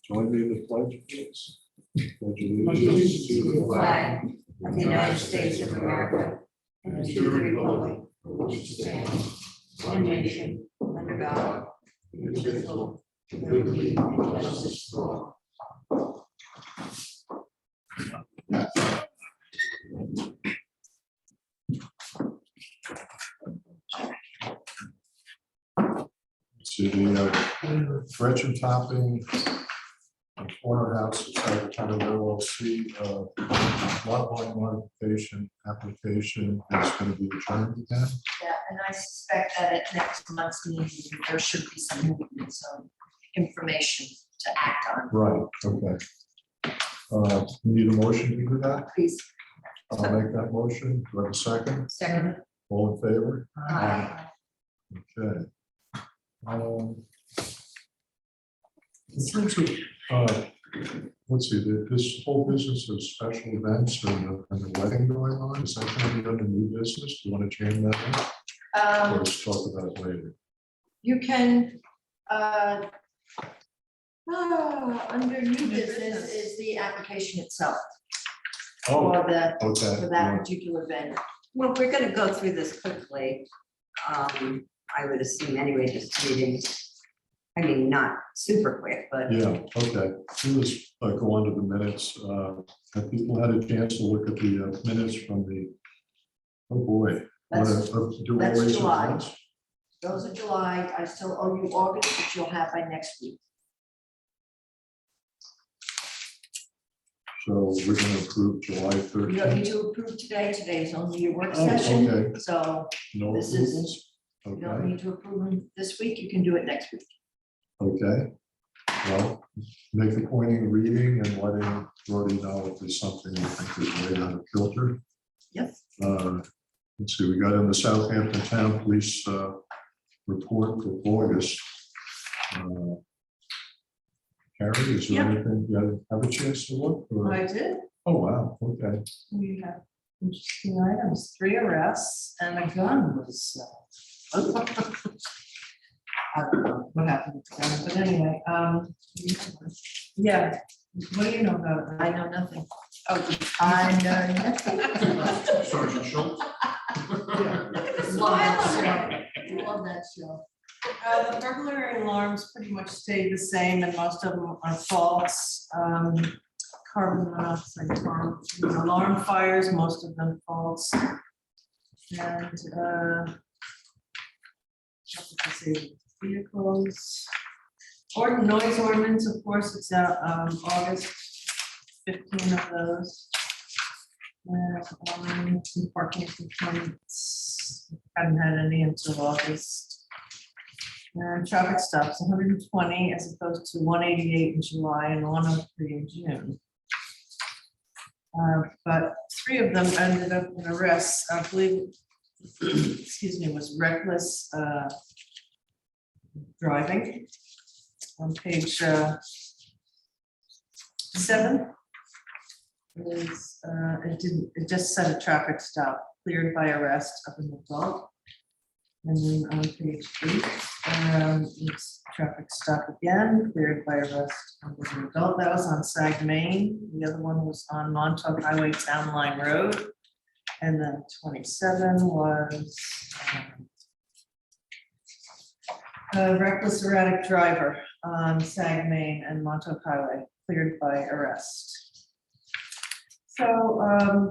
Join me in the pledge, please. Pledge allegiance to the flag of the United States of America and to the republic for which it stands, one nation, under God, indivisible, with liberty and justice for all. See the Gretchen topping corner house inside the town of LLC, lot line modification application is going to be adjourned again. Yeah, and I suspect that at next month's meeting, there should be some movement, some information to act on. Right, okay. We need a motion to do that. Please. I'll make that motion. Do I have a second? Second. All in favor? Aye. Okay. Let's see, this whole business of special events and the wedding going on, is that going to be under new business? Do you want to change that in? Or let's talk about it later. You can, under new business is the application itself Oh, for the, okay. for that particular event. Well, we're gonna go through this quickly. I would assume anyway, this meeting. I mean, not super quick, but Yeah, okay. Let's go on to the minutes. Have people had a chance to look at the minutes from the, oh boy. That's Do all these at July. once? Those are July. I still owe you August, which you'll have by next week. So we're going to approve July You don't need 13th. to approve today. Today is only your work Oh, session. okay. So No this is- approvals? you don't Okay, need to approve them this week. You can do it next week. okay. Well, make the pointing, reading, and letting Brody know if there's something you think is way out of kilter. Yep. Let's see, we got in the Southampton Town Police report for August. Carrie, is there Yep. anything, you have a chance to look? or- I did. Oh, wow, okay. We have interesting items, 3 arrests and a gun was. I don't know what happened with the gun, but anyway, yeah, what do you know about it? I know nothing. Oh, I know nothing. Sergeant Schultz. Love that show. Love that show. the burglary alarms pretty much stay the same and most of them are false. Carbon monoxide alarm fires, most of them false. And let's see, vehicles. Noise ordinance, of course, it's out August, 15 of those. And some parking complaints, haven't had any until August. And traffic stops, 120 as opposed to 188 in July and 103 in June. But 3 of them ended up in arrests, I believe, excuse me, was reckless driving. On page 7. Is it just set a traffic stop, cleared by arrest of an adult. And then on page 8, it's traffic stop again, cleared by arrest of an adult. That was on Sag, Maine. The other one was on Montauk Highway Town Line Road. And then 27 was a reckless erratic driver on Sag, Maine and Montauk Highway, cleared by arrest. So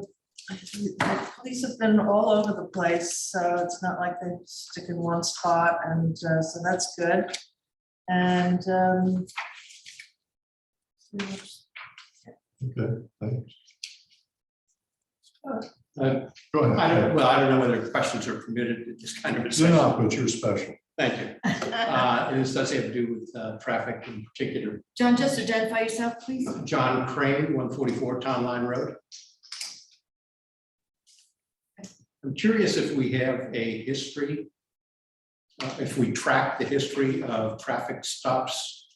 the police have been all over the place, so it's not like they stick in one spot, and so that's good. And Okay, thanks. Uh, Go ahead. I don't know whether questions are permitted, it's just kind of a You're section. not, but you're special. Thank you. And this does have to do with traffic in particular. John, just identify yourself, please. John Crane, 144 Town Line Road. I'm curious if we have a history, if we track the history of traffic stops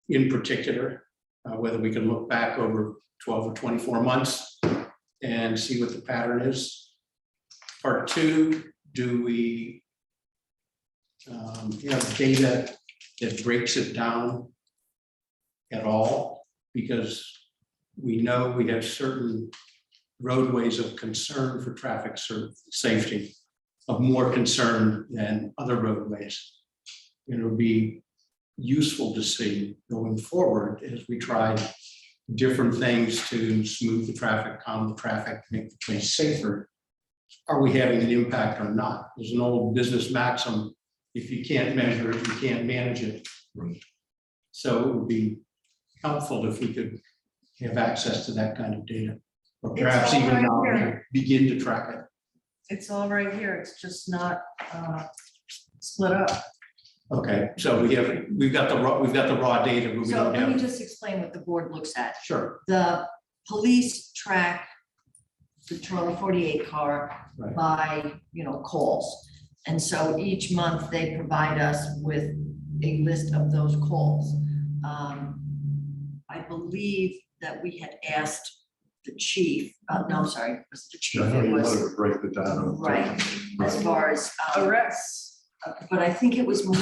in particular, whether we can look back over 12 or 24 months and see what the pattern is. Part 2, do we have data that breaks it down at all, because we know we have certain roadways of concern for traffic safety, of more concern than other roadways. It would be useful to see going forward as we try different things to smooth the traffic, calm the traffic, make the place safer. Are we having an impact or not? There's an old business maxim, if you can't measure it, you can't manage it. Right. So it would be helpful if we could have access to that kind of data, or perhaps all even right now here. begin to track it. It's all right here, it's just not split up. Okay, so we've got the raw data, but we So don't let me have. just explain what the board looks at. Sure, The police track the Toronto 48 car right, by, calls. And so each month they provide us with a list of those calls. I believe that we had asked the chief, no, I'm sorry, it was the chief, I know it you was, wanted to break the down. right, as far as, Arrests. but I think it was more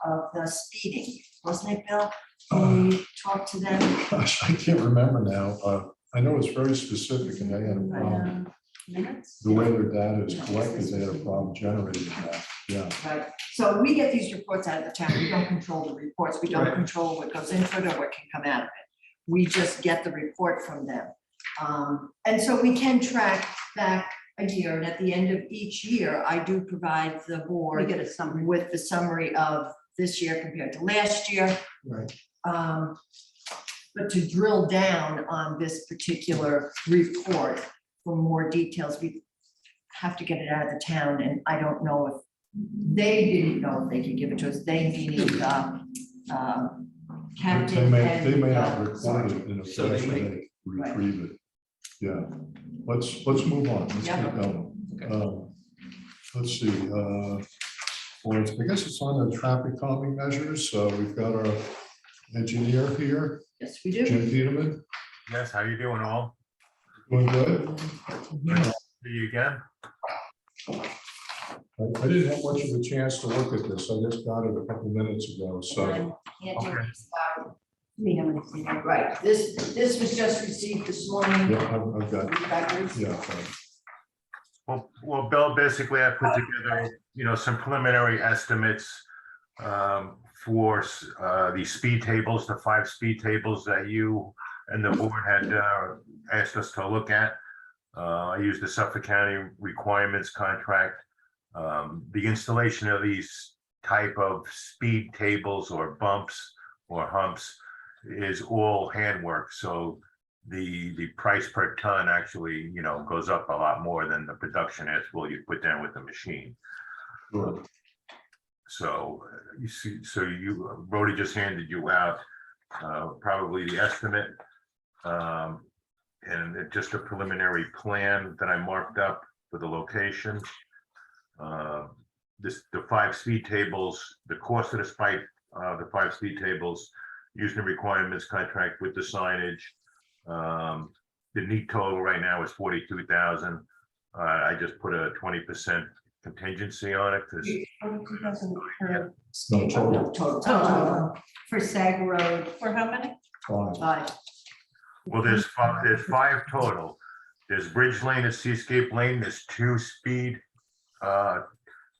of the speeding, wasn't it, Bill? When we talked to them, Gosh, I can't remember now. I know it's very specific and they had a problem. Minutes? The way their data is collected, they had a problem generating that. Yeah. right? So we get these reports out of the town, we don't control the reports, we don't Right. control what goes into it or what can come out of it. We just get the report from them. And so we can track back a year, and at the end of each year, I do provide the We board get a summary. with the summary of this year compared to last year. right. But to drill down on this particular report for more details, we have to get it out of the town, and I don't know if they didn't know if they could give it to us. They needed captain They may and, not record sergeant. it in a So they fashion, may- they retrieve it. Yeah, let's move on, let's Yeah. keep going. Okay. Let's see, well, I guess it's on the traffic calming measures, so we've got our engineer here, Yes, we do. Jim Peterman, Yes, how you doing all? doing good. See you again? I didn't have much of a chance to look at this, I just got it a couple minutes ago, so. Right, this was just received this morning. Yeah, I've got, Records. yeah, Well, Bill, basically I put together, some preliminary estimates for these speed tables, the 5 speed tables that you and the board had asked us to look at. I used the Suffolk County requirements contract. The installation of these type of speed tables or bumps or humps is all handwork. So the price per ton actually, goes up a lot more than the production asphalt you put down with the machine. sure. So you see, Brody just handed you out probably the estimate. Just a preliminary plan that I marked up for the location. The 5 speed tables, the cost of the 5 speed tables, using the requirements contract with the signage. The neat total right now is 42,000. I just put a 20% contingency on it because No, total, Total. For Sag Road, For how many? 5. 5. well, there's 5 total. There's Bridge Lane and Seascape Lane. There's 2 speed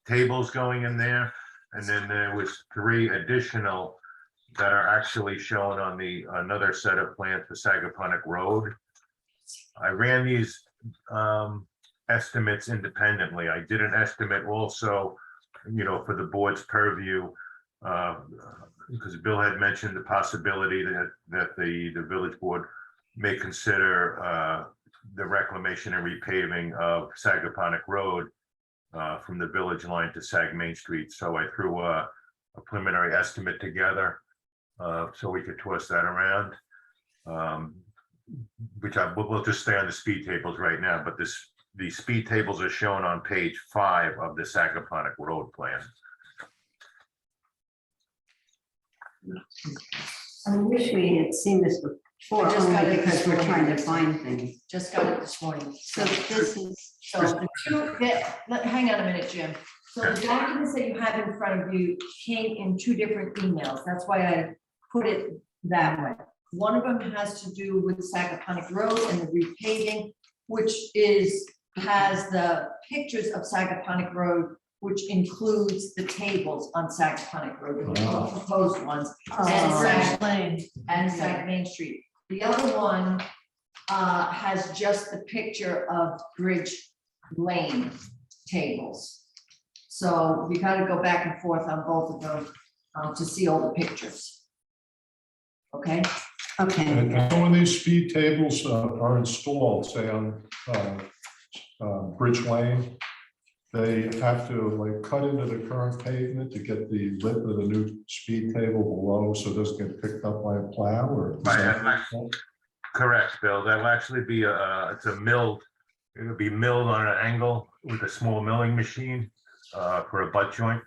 tables going in there, and then there was 3 additional that are actually shown on another set of plans for Sagaponic Road. I ran these estimates independently. I did an estimate also, for the board's purview, because Bill had mentioned the possibility that the village board may consider the reclamation and repaving of Sagaponic Road from the village line to Sag Main Street. So I threw a preliminary estimate together so we could toss that around. We'll just stay on the speed tables right now, but the speed tables are shown on page 5 of the Sagaponic Road plan. I wish we had seen this before, I just got only it because this we're morning. trying to find things. Just got it this morning. So this is, So the hang on a minute, Jim. So the documents that you have in front of you came in 2 different emails. That's why I put it that way. One of them has to do with Sagaponic Road and the repaving, which has the pictures of Sagaponic Road, which includes the tables on Sagaponic Road, the Ah. proposed ones, Oh. and Right. Lane, and Sag Main Street. The other one has just the picture of Bridge Lane tables. So we gotta go back and forth on both of them to see all the pictures. Okay? Okay, And so when these speed tables are installed, say on Bridge Lane, they have to like cut into the current pavement to get the width of the new speed table below, so it doesn't get picked up by a plow or? is that- Correct, Bill. That'll actually be it's a milled, it'll be milled on an angle with a small milling machine for a butt joint.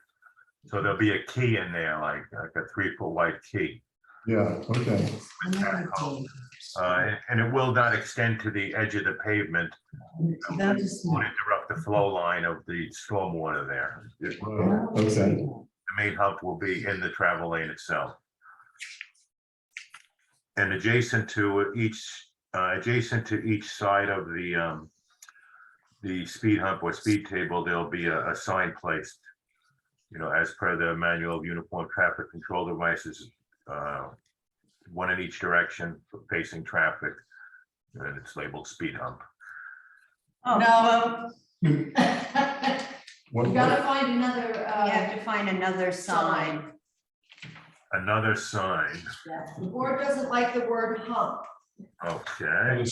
So there'll be a key in there, like a 3-foot wide key. Yeah, okay. And it will not extend to the edge of the pavement. That is Won't interrupt the flow line of the stormwater there. The Okay. main hump will be in the travel lane itself. And adjacent to each side of the speed hump or speed table, there'll be a sign placed. You know, as per the manual of uniform traffic control devices, one in each direction facing traffic, and it's labeled speed hump. No. You What, gotta find another, you have to find another sign. Another sign, the board doesn't like the word hump. okay.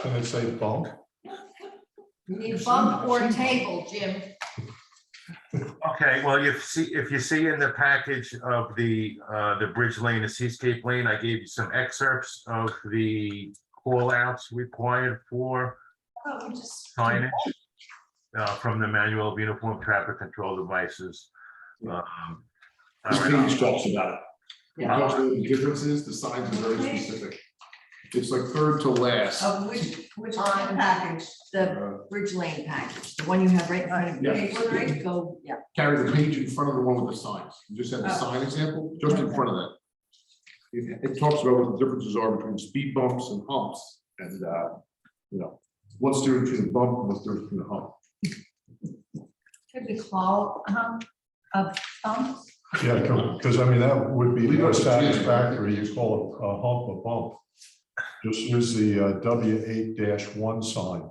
can it say bump? You need bump or table, Jim. Okay, well, if you see in the package of the Bridge Lane, the Seascape Lane, I gave you some excerpts of the call outs required for signage from the manual of uniform traffic control devices. All This right, page talks about it. It Yeah. talks about the differences, the signs are very specific. It's like third to last. Of which on package, the Bridge Lane package, the one you have right in front of you. Yeah. Okay, right, go, yeah. Carry the page in front of the one with the signs. You just have the Oh. sign example, just in front of that. It talks about what the differences are between speed bumps and humps and, what's the difference between a bump and what's the difference between a hump. Could we call a thumb? Yeah, because I mean, that would be Leave it more up to Jim. satisfactory. You call it a hump a bump. Just use the W8-1 sign.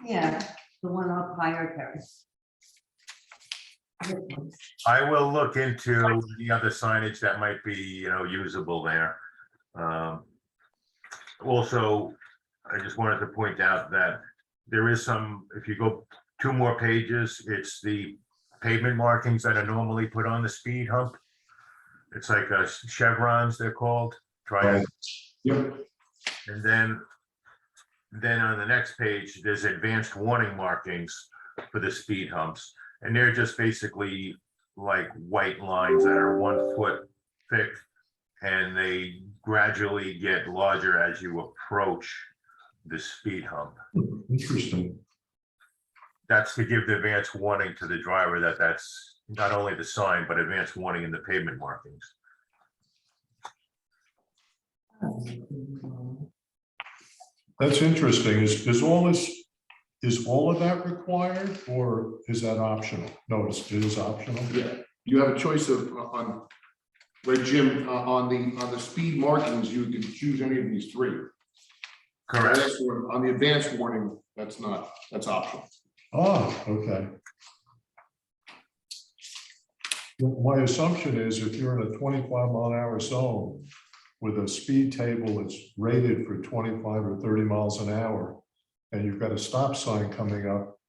Yeah, the one up higher terrace. I will look into the other signage that might be, usable there. Also, I just wanted to point out that there is some, if you go 2 more pages, it's the pavement markings that are normally put on the speed hump. It's like chevrons, they're called, triangle. Yep. And then on the next page, there's advanced warning markings for the speed humps. And they're just basically like white lines that are 1 foot thick. And they gradually get larger as you approach the speed hump. Interesting. That's to give the advanced warning to the driver that that's not only the sign, but advanced warning in the pavement markings. That's interesting. Is all of that required or is that optional? No, it is optional. Yeah, you have a choice of, right, Jim, on the speed markings, you can choose any of these 3. Correct. On the advanced warning, that's optional. Oh, okay. Well, my assumption is if you're in a 25-mile-an-hour zone with a speed table that's rated for 25 or 30 miles an hour, and you've got a stop sign coming up,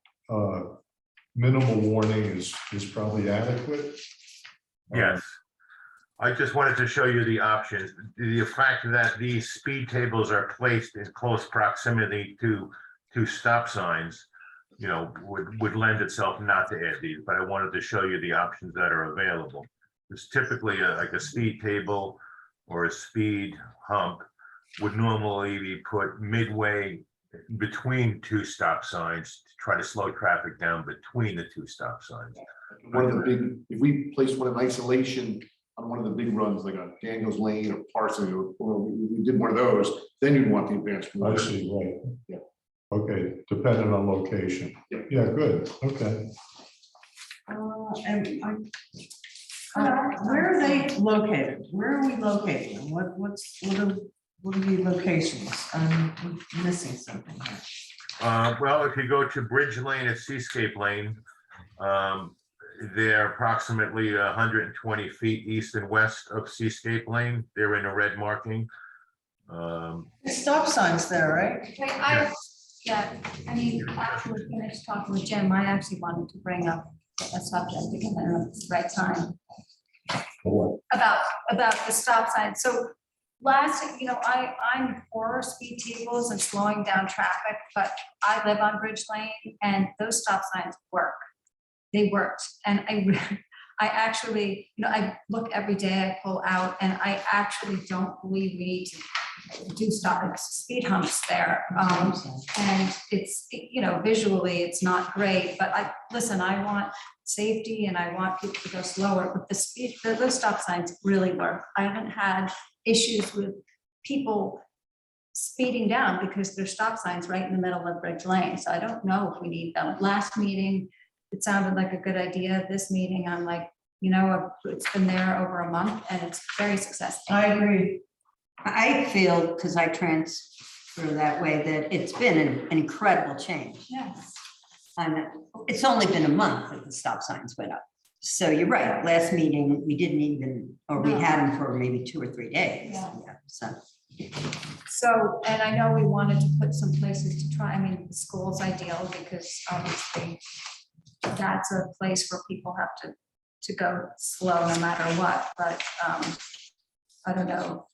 minimal warning is probably adequate. Yes. I just wanted to show you the options. The fact that these speed tables are placed in close proximity to stop signs, would lend itself not to add these, but I wanted to show you the options that are available. There's typically like a speed table or a speed hump would normally be put midway between 2 stop signs to try to slow traffic down between the 2 stop signs. One of the big, if we place one in isolation on one of the big runs, like on Daniels Lane or Parsons, or we did one of those, then you'd want the advanced. I see, right. Yeah. Okay, depending on location. Yeah. Yeah, good, okay. Where are they located? Where are we located? And what are the locations? I'm missing something here. Well, if you go to Bridge Lane at Seascape Lane, they're approximately 120 feet east and west of Seascape Lane. They're in a red marking. The stop signs there, right? Wait, yeah, I mean, after we finished talking with Jim, I actually wanted to bring up a subject because I don't know if it's the right time. For About the stop sign. So I'm for speed tables and slowing down traffic, but I live on Bridge Lane and those stop signs work. They worked. And I actually, I look every day, I pull out, and I actually don't believe we need to do speed humps there. And it's, visually, it's not great, but I want safety and I want people to go slower, but those stop signs really work. I haven't had issues with people speeding down because there's stop signs right in the middle of Bridge Lane. So I don't know if we need them. Last meeting, it sounded like a good idea. This meeting, I'm like, it's been there over a month and it's very successful. I agree. I feel, because I transfer that way, that it's been an incredible change. Yes. And it's only been a month that the stop signs went up. So you're right, last meeting, we didn't even, or we had them for maybe 2 or 3 days. Yeah. So, And I know we wanted to put some places to try, the school's ideal because obviously that's a place where people have to go slow no matter what, but I don't know.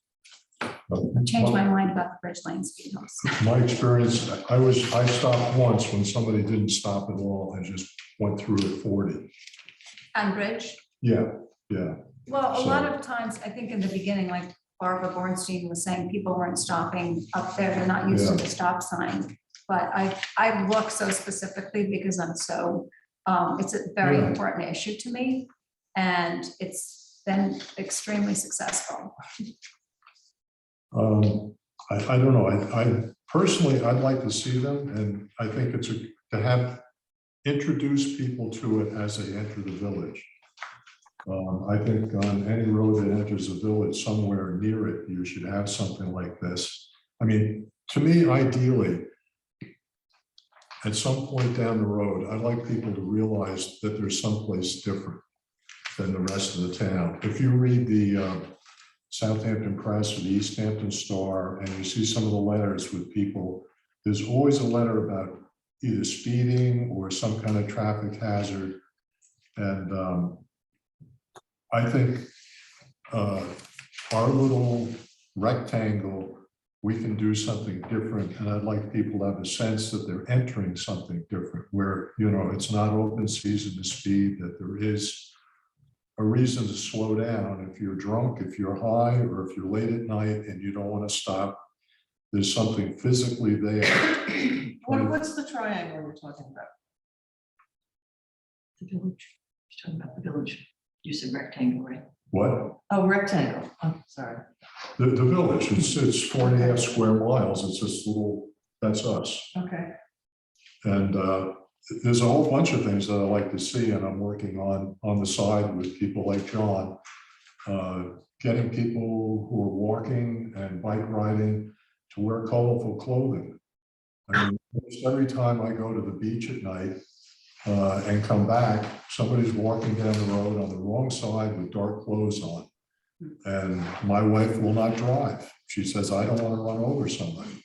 I changed my mind about the Bridge Lane speed humps. my experience, I stopped once when somebody didn't stop at all and just went through at 40. On Bridge? Yeah. Well, a lot of times, I think in the beginning, like Barbara Bornstein was saying, people weren't stopping up there, they're not used to the stop sign. But I look so specifically because I'm so, it's a very important issue to me, and it's been extremely successful. I don't know, I personally, I'd like to see them, and I think it's to have introduce people to it as they enter the village. I think on any road that enters a village, somewhere near it, you should have something like this. To me, ideally, at some point down the road, I'd like people to realize that there's someplace different than the rest of the town. If you read the Southampton Press or the East Hampton Star, and you see some of the letters with people, there's always a letter about either speeding or some kind of traffic hazard. And I think our little rectangle, we can do something different. And I'd like people to have a sense that they're entering something different, where, it's not open season to speed, that there is a reason to slow down. If you're drunk, if you're high, or if you're late at night and you don't want to stop, there's something physically there. What's the triangle we're talking about? The village. You're talking about the village. You said rectangle, right? What? Oh, rectangle. Oh, sorry. The village, it's 4.5 square miles. It's this little, that's us. Okay. And there's a whole bunch of things that I like to see, and I'm working on the side with people like John, getting people who are walking and bike riding to wear colorful clothing. Almost every time I go to the beach at night and come back, somebody's walking down the road on the wrong side with dark clothes on. And my wife will not drive. She says, I don't want to run over somebody.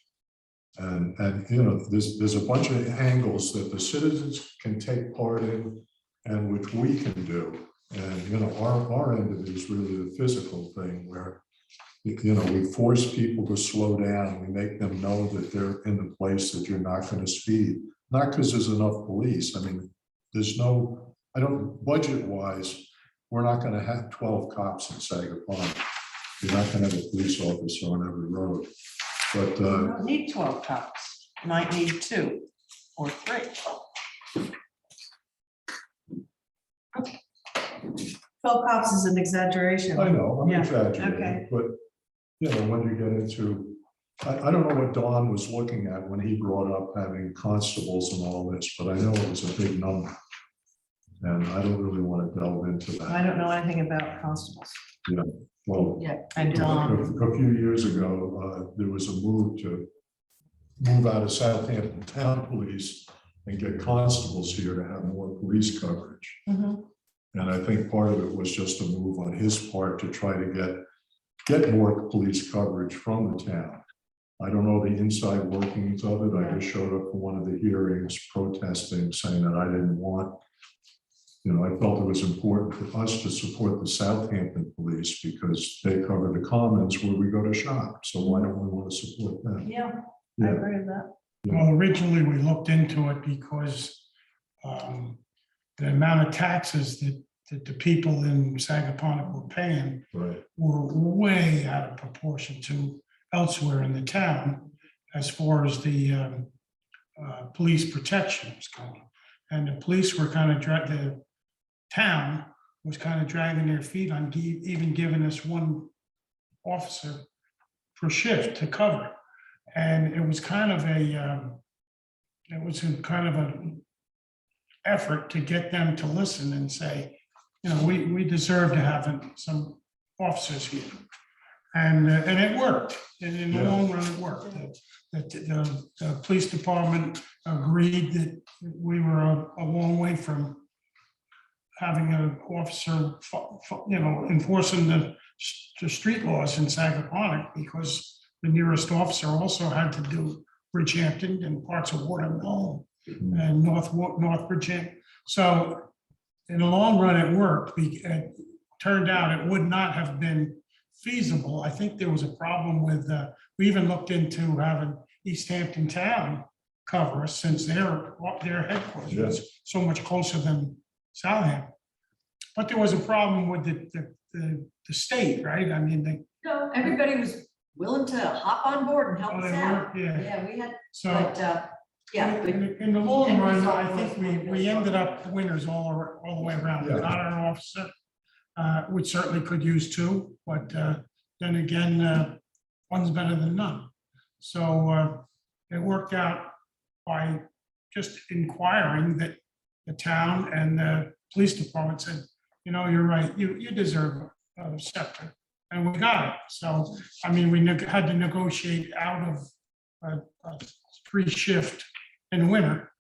And there's a bunch of angles that the citizens can take part in and which we can do. And, our end of it is really the physical thing where, we force people to slow down. We make them know that they're in the place that you're not going to speed. Not because there's enough police. Budget wise, we're not going to have 12 cops in Sagapon. You're not going to have a police officer on every road. But You don't need 12 cops. You might need 2 or 3. 12 cops is an exaggeration. I know, I'm Yeah, exaggerating, okay. but, you know, when you get into, I don't know what Don was looking at when he brought up having constables and all this, but I know it was a big number. And I don't really want to delve into I that. don't know anything about constables. Well, Yeah. And a few years ago, there was a move to move out of Southampton Town Police and get constables here to have more police coverage. Mhm. And I think part of it was just a move on his part to try to get more police coverage from the town. I don't know the inside workings of it. I just showed up for one of the hearings protesting, saying that I didn't want, you know, I felt it was important for us to support the Southampton police because they cover the commons where we go to shop. So why don't we want to support them? Yeah, I Yeah. agree with that. Well, originally, we looked into it because the amount of taxes that the people in Sagaponack were paying Right. were way out of proportion to elsewhere in the town as far as the police protection was going. And the police were kind of the town was kind of dragging their feet on even giving us one officer per shift to cover. And it was kind of an effort to get them to listen and say, you know, we deserve to have some officers here. And it worked. And in the long run, it worked. The police department agreed that we were a long way from having an officer, you know, enforcing the street laws in Sagaponack, because the nearest officer also had to do Bridgehampton and parts of Watermill and North Bridgehampton. So in the long run, it worked. It turned out it would not have been feasible. I think there was a problem with, we even looked into having East Hampton Town cover us, since their headquarters was so much closer than Southampton. But there was a problem with the state, right? I mean, No, everybody was willing to hop on board and help us out. yeah. Yeah, we had, So but, yeah, but in the long run, I think we ended up winners all the way around. We Yeah. got our officer. We certainly could use two, but then again, one's better than none. So it worked out by just inquiring that the town and the police department said, you know, you're right, you deserve a scepter, and we got it. So, I mean, we had to negotiate out of a 3-shift in the winter.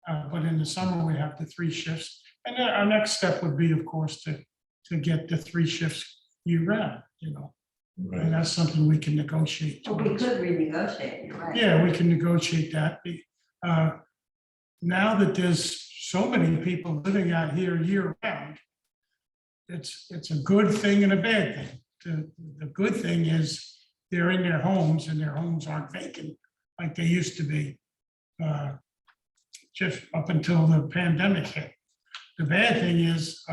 But in the summer, we have the 3 shifts. And then our next step would be, of course, to get the 3 shifts year round, you know. And Right. that's something we can negotiate. But we could renegotiate, you're right. Yeah, we can negotiate that. Now that there's so many people living out here year round, it's a good thing and a bad thing. The good thing is they're in their homes and their homes aren't vacant like they used to be, just up until the pandemic hit. The bad thing is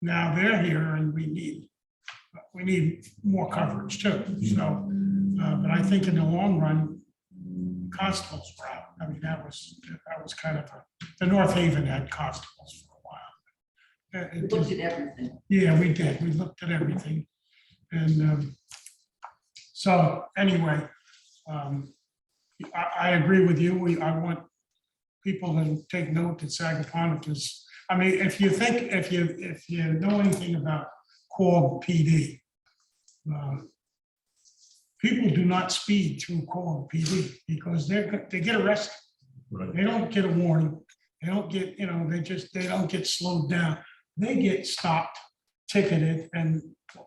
now they're here and we need more coverage too. So, but I think in the long run, constables were out. I mean, that was kind of the North Haven had constables for a while. we looked at everything. Yeah, we did. We looked at everything. And so anyway, I agree with you. I want people to take note that Sagaponack is, I mean, if you know anything about Quogue PD, people do not speed through Quogue PD because they get arrested. Right. They don't get a warning. They don't get, you know, they don't get slowed down. They get stopped, ticketed, and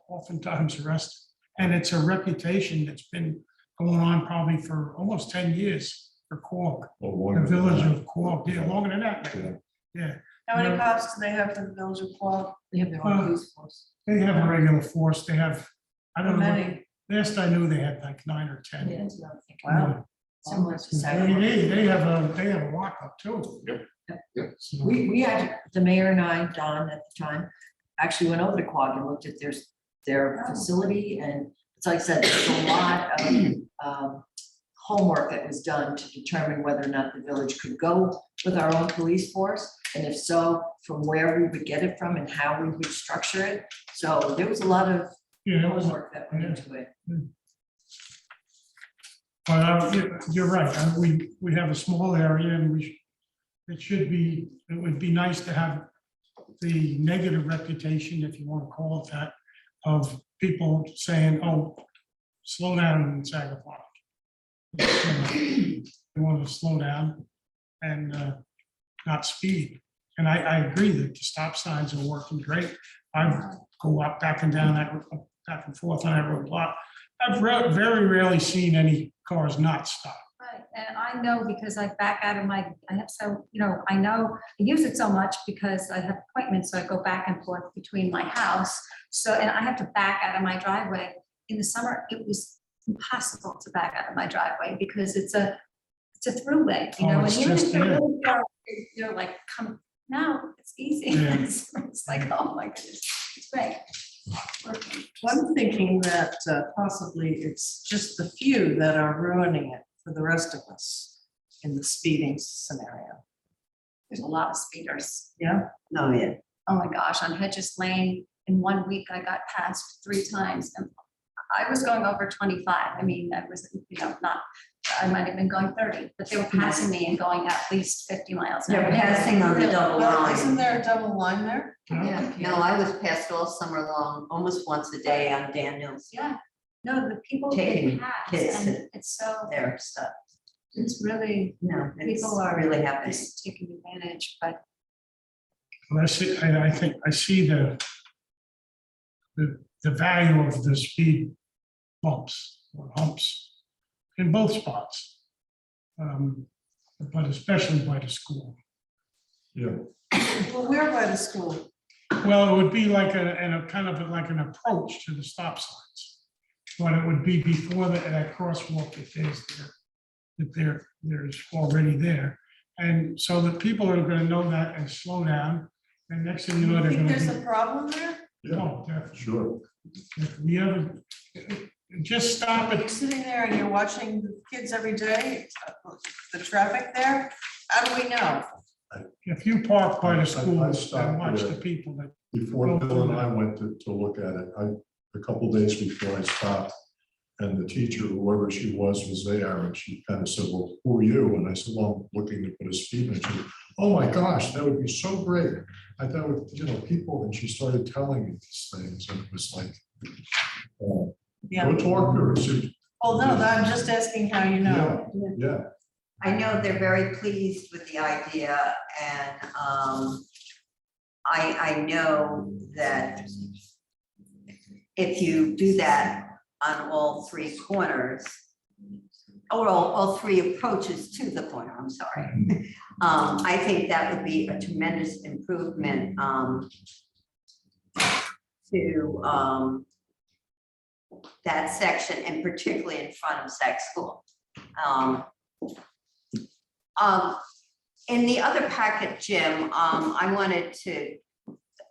oftentimes arrested. And it's a reputation that's been going on probably for almost 10 years for Quogue, the village of Quogue. Yeah, longer than that. maybe. Yeah, How many cops do they have for the village of Quogue? They have their own police force. they have a regular force. They have, I How don't know, many? last I knew they had like 9 or 10. Yeah, that's what I'm thinking. Wow. Similar to They Sagaponack. they have a lockup too. So- We had, the mayor and I, Don at the time, actually went over to Quogue and looked at their facility, and it's like I said, there's a lot of homework that was done to determine whether or not the village could go with our own police force? And if so, from where we would get it from and how we would structure it? So there was a lot of Yeah, work that went into it. but you're right. We have a small area and it would be nice to have the negative reputation, if you want to call it that, of people saying, oh, slow down in Sagaponic. They want to slow down and not speed. And I agree that the stop signs are working great. I go up, back and down back and forth on that road block. I've very rarely seen any cars not stop. Right, and I know because I back out of I have so, I know, I use it so much because I have appointments, so I go back and forth between my house. So, and I have to back out of my driveway. In the summer, it was impossible to back out of my driveway because it's a throughway, Oh, and it's even if just you're there. really far, you're like, come, now, it's easy. Yeah. It's like, oh my goodness, it's great. Working. I'm thinking that possibly it's just the few that are ruining it for the rest of us in the speeding scenario. There's a lot of speeders. Yeah. Oh, yeah. Oh my gosh, on Hedges Lane, in 1 week, I got passed 3 times. And I was going over 25. I mean, I was, not, I might have been going 30, but they were passing me and going at least 50 miles an hour. They're passing on the double Well, isn't line. there a double line there? Yeah, No, I was passed all summer long, almost once a day on Daniels. yeah. No, the people Taking get passed kids and to it's so, Their stuff. it's really, No, it's people are really happening. just taking advantage, but But I think I see the value of the speed bumps or humps in both spots. But especially by the school. Yeah, Well, we're by the school. Well, it would be like a kind of like an approach to the stop signs. But it would be before that crosswalk there's already there. And so that people are gonna know that and slow down. And next thing you know, You they're think gonna there's be. a problem there? yeah, Oh, definitely. sure. The other, just stop You're it. sitting there and you're watching the kids every day, the traffic there. How do we know? If you park by I the schools stopped and watch there. the people that, Before Bill and I went to look at it, a couple days before I stopped, and the teacher, whoever she was there, and she kind of said, well, who are you? And I said, well, I'm looking to put a speed limit. She said, oh my gosh, that would be so great. I thought, people, and she started telling me these things, and it was like, Yeah. go talk to her. She- Oh, no, I'm just asking how you know. Yeah, I know they're very pleased with the idea and I know that if you do that on all 3 corners, or all 3 approaches to the corner, I'm sorry. I think that would be a tremendous improvement to that section and particularly in front of Sag School. In the other packet, Jim, I wanted to,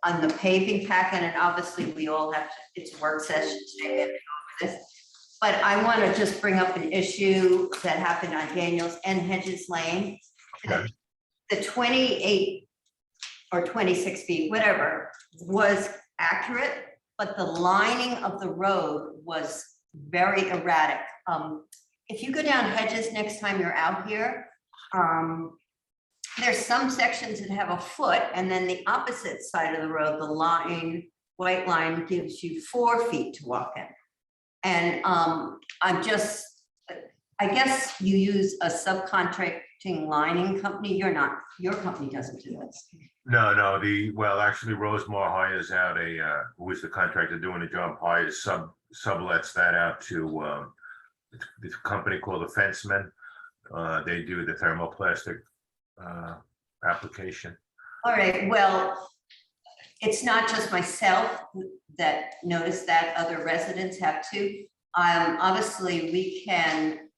on the paving packet, and obviously we all have, it's a work session today, we have to go over this. But I want to just bring up an issue that happened on Daniels and Hedges Lane. Okay. The 28 or 26 feet, whatever, was accurate, but the lining of the road was very erratic. If you go down Hedges next time you're out here, there's some sections that have a foot, and then the opposite side of the road, the white line gives you 4 feet to walk in. And I guess you use a subcontracting lining company. Your company doesn't do this. No, well, actually, Rosemar hires out who is the contractor doing the job, hires sublets that out to this company called the Fenceman. They do the thermoplastic application. All right, well, it's not just myself that noticed that, other residents have too. Obviously, we can,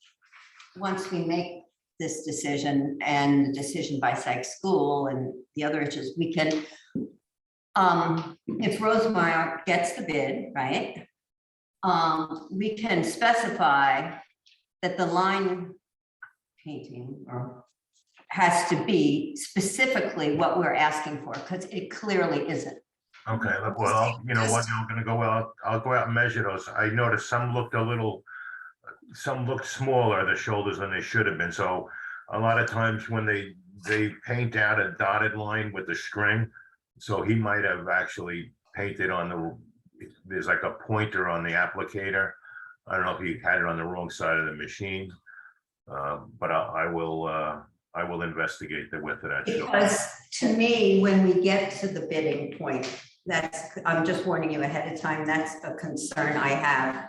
once we make this decision and the decision by Sag School and the other issues, we can, if Rosemar gets the bid, right? We can specify that the line painting or has to be specifically what we're asking for, because it clearly isn't. Okay, well, you know what, I'm gonna go out, I'll go out and measure those. I noticed some looked smaller, the shoulders, than they should have been. So a lot of times when they paint out a dotted line with the string, so he might have actually painted on there's like a pointer on the applicator. I don't know if he had it on the wrong side of the machine. But I will investigate the width of that shoulder. Because to me, when we get to the bidding point, I'm just warning you ahead of time, that's a concern I have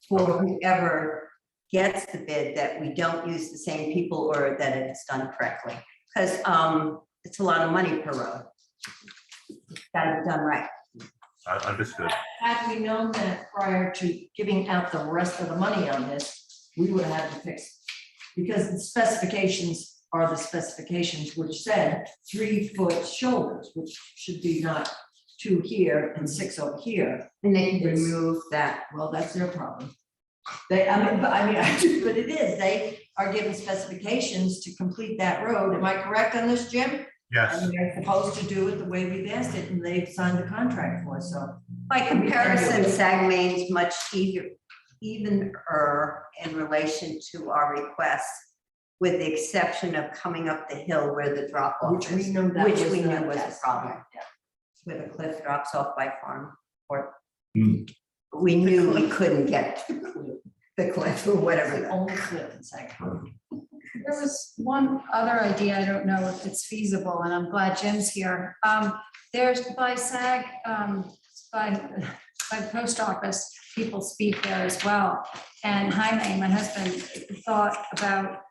for whoever gets the bid, that we don't use the same people or that it's done correctly. Because it's a lot of money per road. Got it done right. Understood. Had we known that prior to giving out the rest of the money on this, we would have had to fix it. Because the specifications are the specifications, which said 3-foot shoulders, which should be not 2 here and 6 over here. And they can remove that. Well, that's their problem. But it is, they are given specifications to complete that road. Am I correct on this, Jim? Yes, And they're supposed to do it the way we've asked it, and they've signed the contract for us, so. By comparison, Sagmain's much evener in relation to our requests, with the exception of coming up the hill where the drop off Which we is, know that which was we the- knew was a yes, problem, yeah. where the cliff drops off by farm. Or Hmm. we knew we couldn't get the cliff or whatever. The only clip in Saginaw. There was one other idea, I don't know if it's feasible, and I'm glad Jim's here. There's by SAG, by the post office, people speak there as well. And Jaime, my husband, thought about,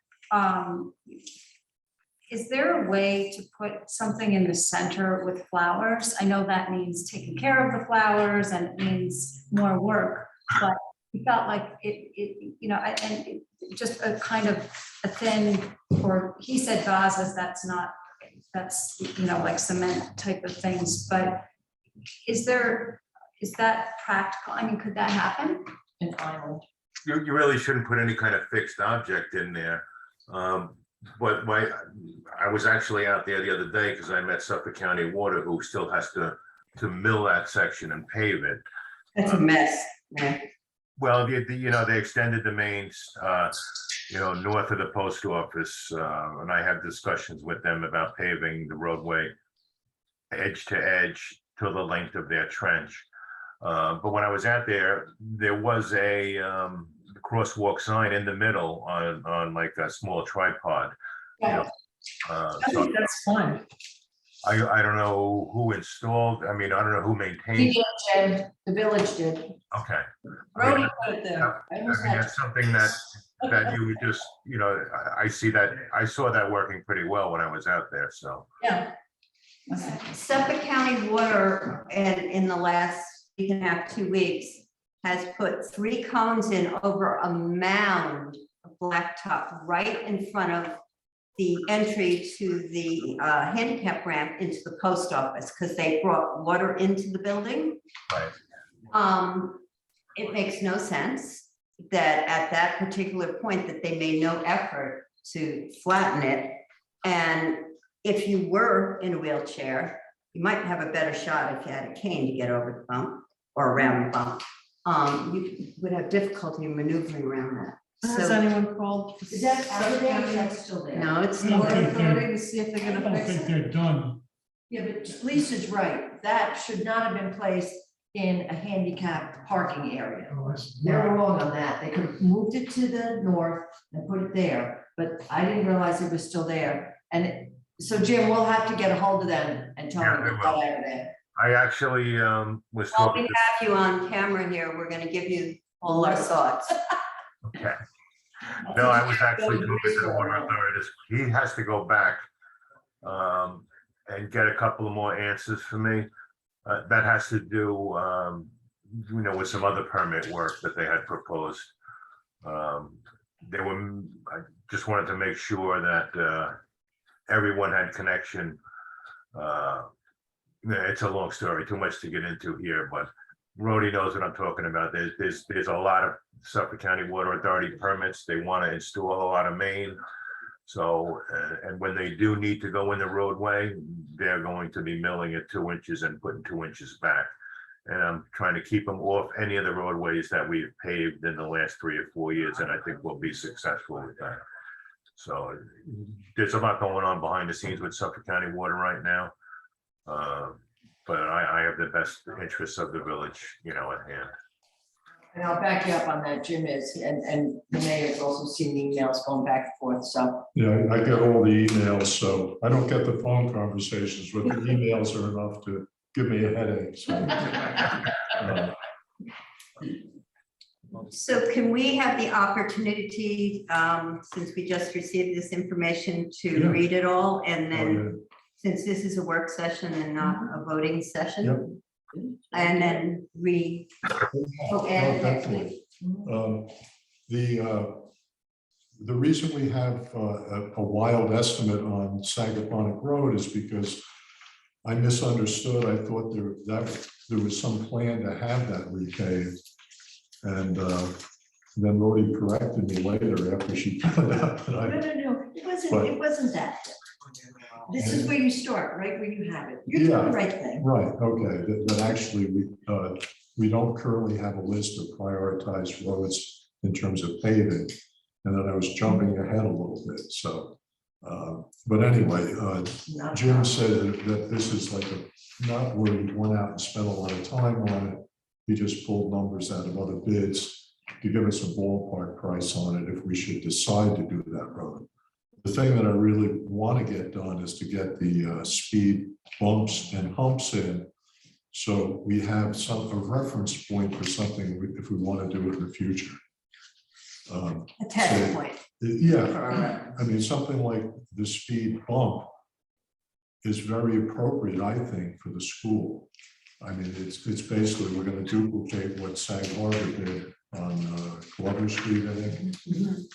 is there a way to put something in the center with flowers? I know that means taking care of the flowers and it means more work, but we felt like just a kind of a thin, or he said vases, that's like cement type of things, but is that practical? I mean, could that happen? An island. you really shouldn't put any kind of fixed object in there. But I was actually out there the other day because I met Suffolk County Water, who still has to mill that section and pave it. That's a mess, man. Well, they extended the mains, north of the post office, and I had discussions with them about paving the roadway edge to edge to the length of their trench. But when I was out there, there was a crosswalk sign in the middle on like a small tripod. I So think that's fine. I don't know who installed, I don't know who We maintained. did, Jim, the village did. Okay. Brody put it there. I almost had That's something that you would just, I saw that working pretty well when I was out there, so. Yeah. Suffolk County Water, and in the last week and a half, 2 weeks, has put 3 cones in over a mound of blacktop right in front of the entry to the handicap ramp into the post office, because they brought water into the building. Right. It makes no sense that at that particular point that they made no effort to flatten it. And if you were in a wheelchair, you might have a better shot if you had a cane to get over the bump or around the bump. You would have difficulty maneuvering around that. Has So, anyone called? Is that out of there? That's still there. no, it's I don't not. think Authority to see if they're I gonna don't fix think it? they're done. Yeah, but Lisa's right. That should not have been placed in a handicapped parking area. They're wrong on that. They could have moved it to the north and put it there, but I didn't realize it was still there. So Jim, we'll have to get a hold of them and tell them Yeah, to we get will. out of there. I actually was While talking we to, have you on camera here, we're gonna give you all our thoughts. okay. No, I was actually talking to the water authorities. He has to go back and get a couple of more answers for me. That has to do, with some other permit work that they had proposed. I just wanted to make sure that everyone had connection. It's a long story, too much to get into here, but Rhodey knows what I'm talking about. There's a lot of Suffolk County Water Authority permits. They want to install a lot of main. So, and when they do need to go in the roadway, they're going to be milling it 2 inches and putting 2 inches back. And I'm trying to keep them off any of the roadways that we've paved in the last 3 or 4 years, and I think we'll be successful with that. So there's a lot going on behind the scenes with Suffolk County Water right now. But I have the best interests of the village, at hand. And I'll back you up on that, Jim is, and the mayor's also seen emails going back and forth, so. Yeah, I get all the emails, so I don't get the phone conversations, but the emails are enough to give me a headache, so. So can we have the opportunity, since we just received this information, to Yeah. read it all? And Oh, then, since this is a work session and not a voting session? Yep. And then we, Oh, definitely. The reason we have a wild estimate on Sagaponic Road is because I misunderstood. I thought there was some plan to have that repaved. And then Rhodey corrected me later after she found out that No, But- it wasn't that. This is where you start, right where you have it. You're doing the right thing. Right, okay, that actually we don't currently have a list of prioritized roads in terms of paving. And then I was jumping ahead a little bit, so, but anyway, Not- Jim said that this is like not where he went out and spent a lot of time on it. He just pulled numbers out of other bids to give us a ballpark price on it if we should decide to do that road. The thing that I really want to get done is to get the speed bumps and humps in. So we have a reference point for something if we want to do it in the future. a test point. Yeah, I mean, something like the speed bump is very appropriate, I think, for the school. I mean, it's basically, we're gonna duplicate what Sag Harbor did on Glover Street, I think.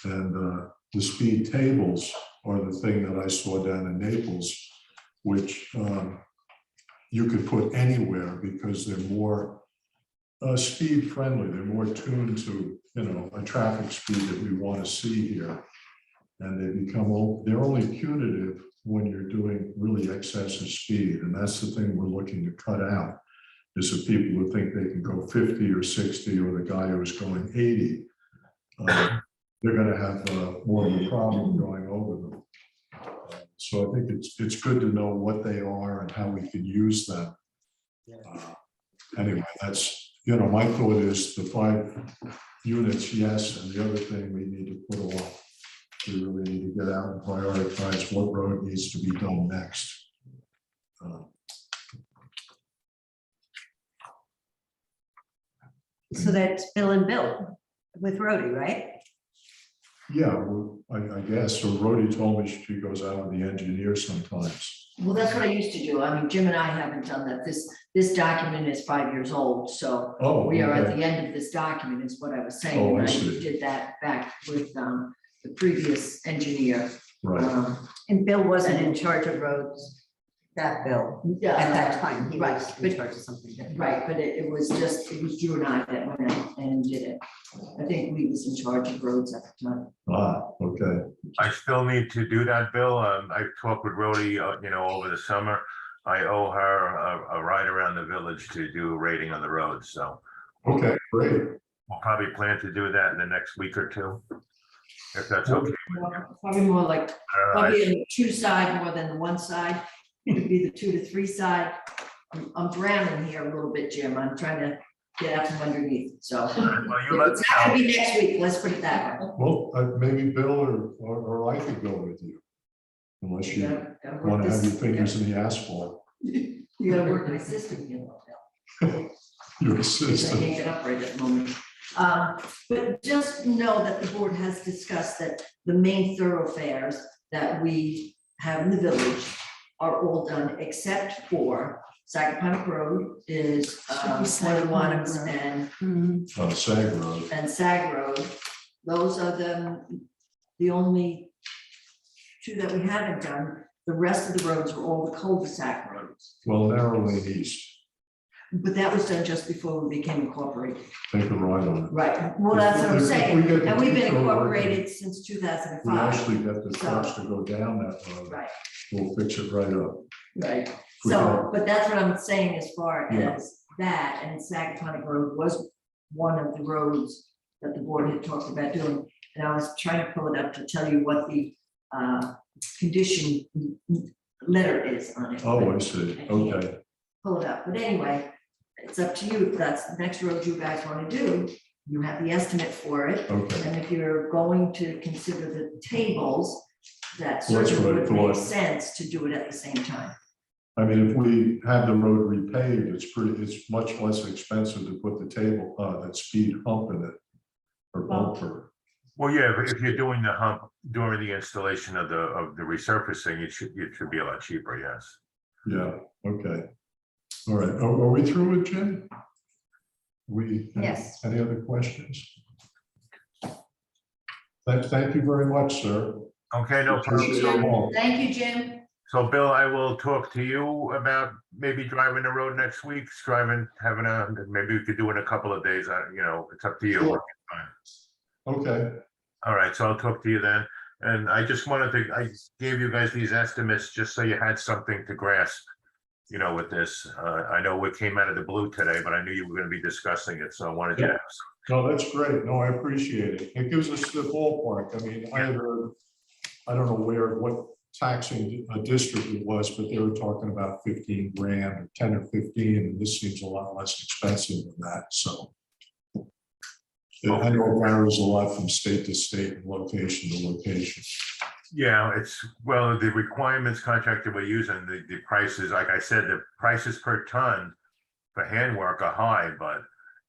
And the speed tables are the thing that I saw down in Naples, which you could put anywhere because they're more speed friendly. They're more tuned to, a traffic speed that we want to see here. And they're only punitive when you're doing really excessive speed. And that's the thing we're looking to cut out, is the people who think they can go 50 or 60, or the guy who was going 80. They're going to have more of a problem going over them. So I think it's good to know what they are and how we can use them. Anyway, that's, my thought is the 5 units, yes, and the other thing we need to put off. We really need to get out and prioritize what road needs to be done next. So that's Bill and Bill with Rhodey, right? Yeah, well, I guess, so Rhodey told me she goes out with the engineer sometimes. Well, that's what I used to do. I mean, Jim and I haven't done that. This document is 5 years old, so Oh, we are at okay. the end of this document is what I was saying. Oh, I and see. did that back with the previous engineer. Right, And Bill wasn't in charge of roads, that Bill, at that time, he was in Right, charge of something different. Right, but it was you and I that went out and did it. I think we was in charge of roads at the time. okay, I still need to do that, Bill. I talked with Rhodey, over the summer. I owe her a ride around the village to do a rating on the road, so okay, great. we'll probably plan to do that in the next week or two, if that's okay. Probably more like, Uh, probably in the 2 side more than the 1 side. It would be the 2 to 3 side. I'm drowning here a little bit, Jim. I'm trying to get out from underneath, so. Well, you let It's me not know. gonna be next week, let's put it that way. Well, maybe Bill or I could go with you. Unless you Gotta work want to have your this- fingers in the asphalt, You gotta work my system, your I assistant. can't get up right at the moment. But just know that the board has discussed that the main thoroughfares that we have in the village are all done except for Sagaponic Road is Should be Sagaponic 21 Road. and Sag Road. Sag Road. Those are the only 2 that we haven't done. The rest of the roads are all the cul-de-sac roads. Well, narrow lane east. But that was done just before we became incorporated. Take a ride on it. Right, well, that's what I'm If we saying, get the and we've been detail working, incorporated since two thousand and We five. actually get the trucks to go down that road, Right, we'll fix it right up. right. We So, but that's what I'm saying as far Yeah. as that, and Sagaponic Road was one of the roads that the board had talked about doing. And I was trying to pull it up to tell you what the condition letter is on it. Oh, I see, okay. Pull it up, but anyway, it's up to you, if that's the next road you guys want to do, you have the estimate for it. Okay, And if you're going to consider the tables, that Well, that's certainly what I would make thought. sense to do it at the same time. I mean, if we have the road repaved, it's much less expensive to put the table, that speed hump in it. Or bumper, Well, yeah, if you're doing the hump during the installation of the resurfacing, it should be a lot cheaper, yes. yeah, okay. All right, are we through with Jim? Yes. Any other questions? Thank you very much, sir. Okay, no Appreciate problem. it all. Thank you, Jim. So Bill, I will talk to you about maybe driving the road next week, maybe we could do it in a couple of days, it's up to you. Sure. Okay, All right, so I'll talk to you then. And I just I gave you guys these estimates just so you had something to grasp, with this. I know it came out of the blue today, but I knew you were gonna be discussing it, so I wanted you to have some. no, that's great. No, I appreciate it. It gives us the ballpark. I mean, I don't know what taxing a district it was, but they were talking about 15 grand or 10 or 15, and this seems a lot less expensive than that, so. I know it varies a lot from state to state and location to location. Yeah, the requirements contractor we're using, the prices, like I said, the prices per ton for handwork are high, but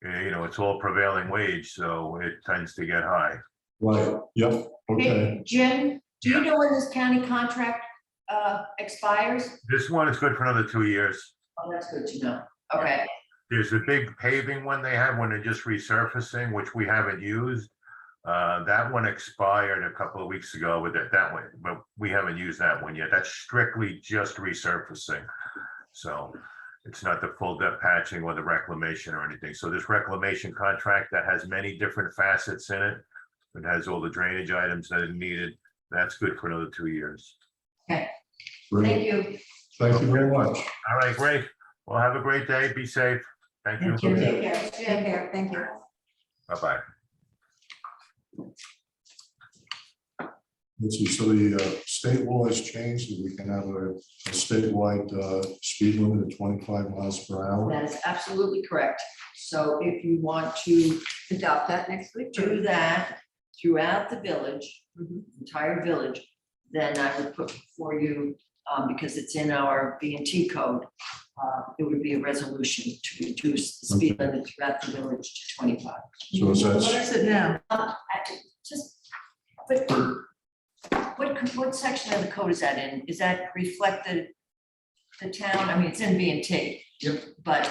it's all prevailing wage, so it tends to get high. Right, yep, okay. Hey, Jim, do you know when this county contract expires? This one is good for another 2 years. Oh, that's good to know. Okay, There's a big paving one they have when they're just resurfacing, which we haven't used. That one expired a couple of weeks ago with that one, but we haven't used that one yet. That's strictly just resurfacing. So it's not the full depth patching or the reclamation or anything. So this reclamation contract that has many different facets in it, it has all the drainage items that are needed. That's good for another 2 years. thank Brilliant. you. Thank you very much. All right, great. Well, have a great day. Be safe. Thank you. Thank you. Take care, thank you. Bye-bye. Let's see, so the state law has changed, that we can have a statewide speed limit of 25 miles per hour. That is absolutely correct. So if you want to Adopt that next week. do that throughout the village, entire village, then I would put before you, because it's in our B&T code, it would be a resolution to reduce the speed limit throughout the village to 25. So is What that, is it now? Just, what section of the code is that in? Is that reflected the town? I mean, it's in B&T. Yep. But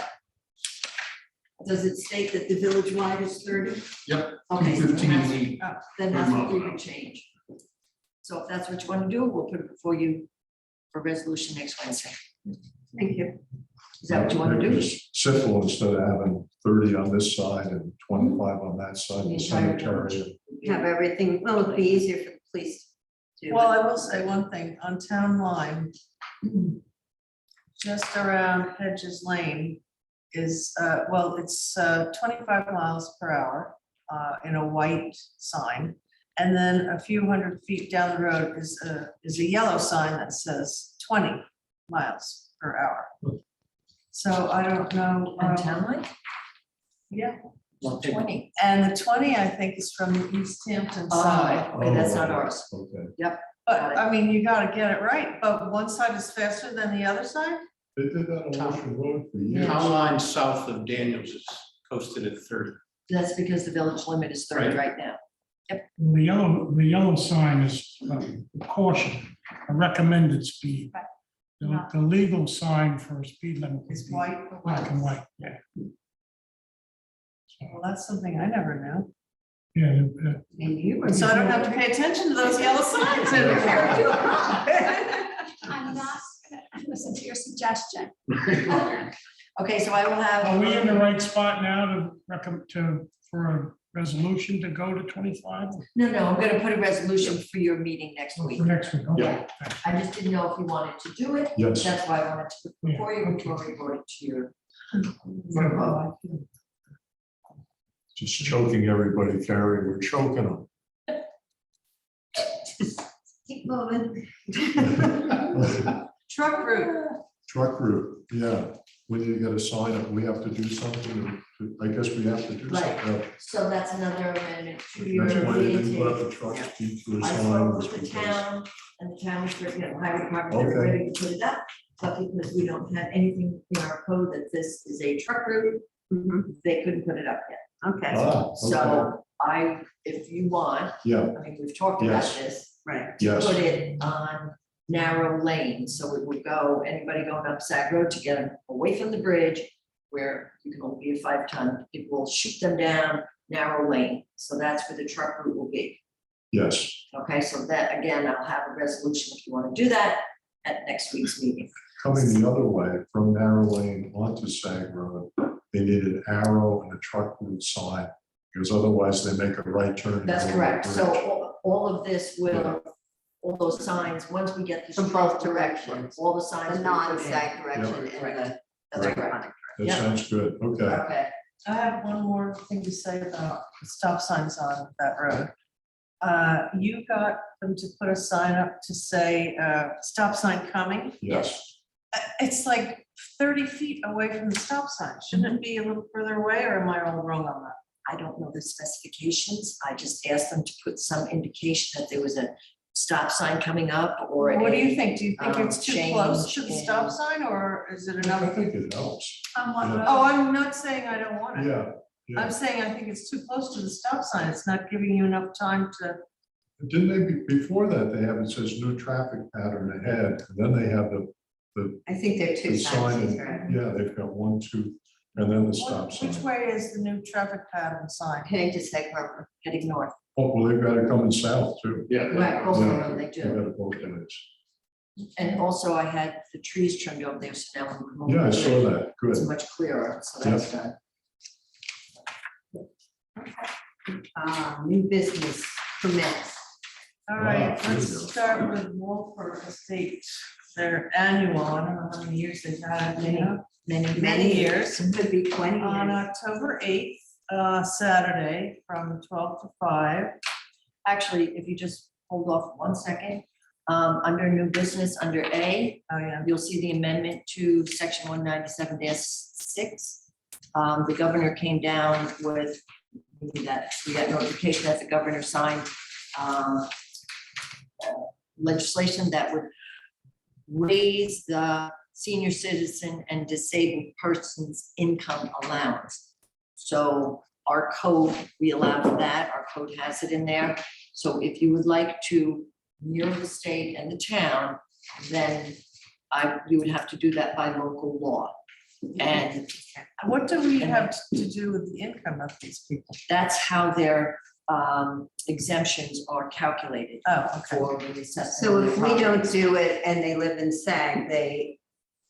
does it state that the village wide is 30? Yep. Okay, so 15, then we- that's what we can change. So if that's what you want to do, we'll put it before you for resolution next Wednesday. Thank you. Is that what you want to do? It's simple, instead of having 30 on this side and 25 on that side, The the entire cemetery. Have everything, well, it'd be easier for the police to. Well, I will say one thing, on town line, just around Hedges Lane is, it's 25 miles per hour in a white sign. And then a few hundred feet down the road is a yellow sign that says 20 miles per hour. So I don't know. On town line? Yeah, Well, take- 20. and the 20, I think, is from the East Hampton side. Okay, that's not ours. Okay, But I mean, you gotta get it right, but one side is faster than the other side? they did that on Ocean Road for years. Town line south of Daniels is posted at 30. That's because the village limit is 30 right now. The yellow sign is caution, a recommended speed. The legal sign for a speed limit Is is white. black and white, yeah. Well, that's something I never knew. Yeah, Maybe you were. So I don't have to pay attention to those yellow signs anymore. I'm not gonna listen to your suggestion. Okay, so I will have. Are we in the right spot now to recommend for a resolution to go to 25 No, I'm gonna put a resolution for your meeting next week. for next week? Okay. Yeah. I just didn't know if you wanted to do it. Yes. That's why I wanted to put it before you, Yeah, before we brought it to your. Just choking everybody, Carrie, we're choking Keep moving. them. Truck route. Truck route, yeah, we need to get a sign up, we have to do something, I guess we have to do Right. something. So that's another amendment to your That's why they didn't put up meeting. the truck speed to a I sign. spoke was with the because- town, and the town is, highway department, they're Okay. ready to put it up. But because we don't have anything in our code that this is a truck route, Mhm. they couldn't put it up yet. Okay, Ah, okay, So if you want, yeah, I mean, we've talked about Yes. this, right. yes, put it on narrow lane, so it would go, anybody going up Sag Road to get them away from the bridge, where you can only be a 5-ton, it will shoot them down narrow lane, so that's where the truck route will be. yes, Okay, so that, again, I'll have a resolution if you want to do that at next week's meeting. coming the other way from Narrow Lane onto Sag Road, they need an arrow and a truck route sign, because otherwise they make a right turn. and That's go over the correct, so bridge. all of this will, all those signs, once we get these. From both directions. All the signs. The we put in. non-sag direction and the Right. electronic. That yeah. sounds good, okay, Okay, I have one more thing to say about the stop signs on that road. You got them to put a sign up to say, stop sign coming. yes, It's like 30 feet away from the stop sign. Shouldn't it be a little further away, or am I all wrong on that? I don't know the specifications, I just asked them to put some indication that there was a stop sign coming up or. What do a- you think? Do you think it's too close to the change stop in- sign, or is it I enough? think it helps, Oh, I'm not saying I don't want it. yeah, yeah. I'm saying I think it's too close to the stop sign. It's not giving you enough time to. Didn't they, before that, they have, it says new traffic pattern ahead, and then they have the I think they're two the sign, signs, right? yeah, they've got 1, 2, and then the stop sign. Which way is the new traffic pattern sign? Heading to Sag Harbor. Heading north, Oh, well, they've got it coming south too. Yeah. right, both of Yeah. them, they They do. got it both ways. And also I had the trees trimmed over there, so now. we can move Yeah, I the saw bridge. that, good. It's much clearer, so that's done. New business permits. All Wow, right, there you let's go. start with Wolfer Estates. Their annual, I don't know how many years they've had it, you know, many years. Could be 20 On years. October 8th, Saturday, from 12 to 5. Actually, if you just hold off 1 second, under new business, under A, Oh, yeah. you'll see the amendment to section 197-6. The governor came down with that, we got notification that the governor signed legislation that would raise the senior citizen and disabled person's income allowance. So our code, we allow for that, our code has it in there. So if you would like to mirror the state and the town, then you would have to do that by local law. And What do we have to do with the income of these people? that's how their exemptions are calculated Oh, okay. for the assessment. So of if the we don't property. do it and they live in Sag, they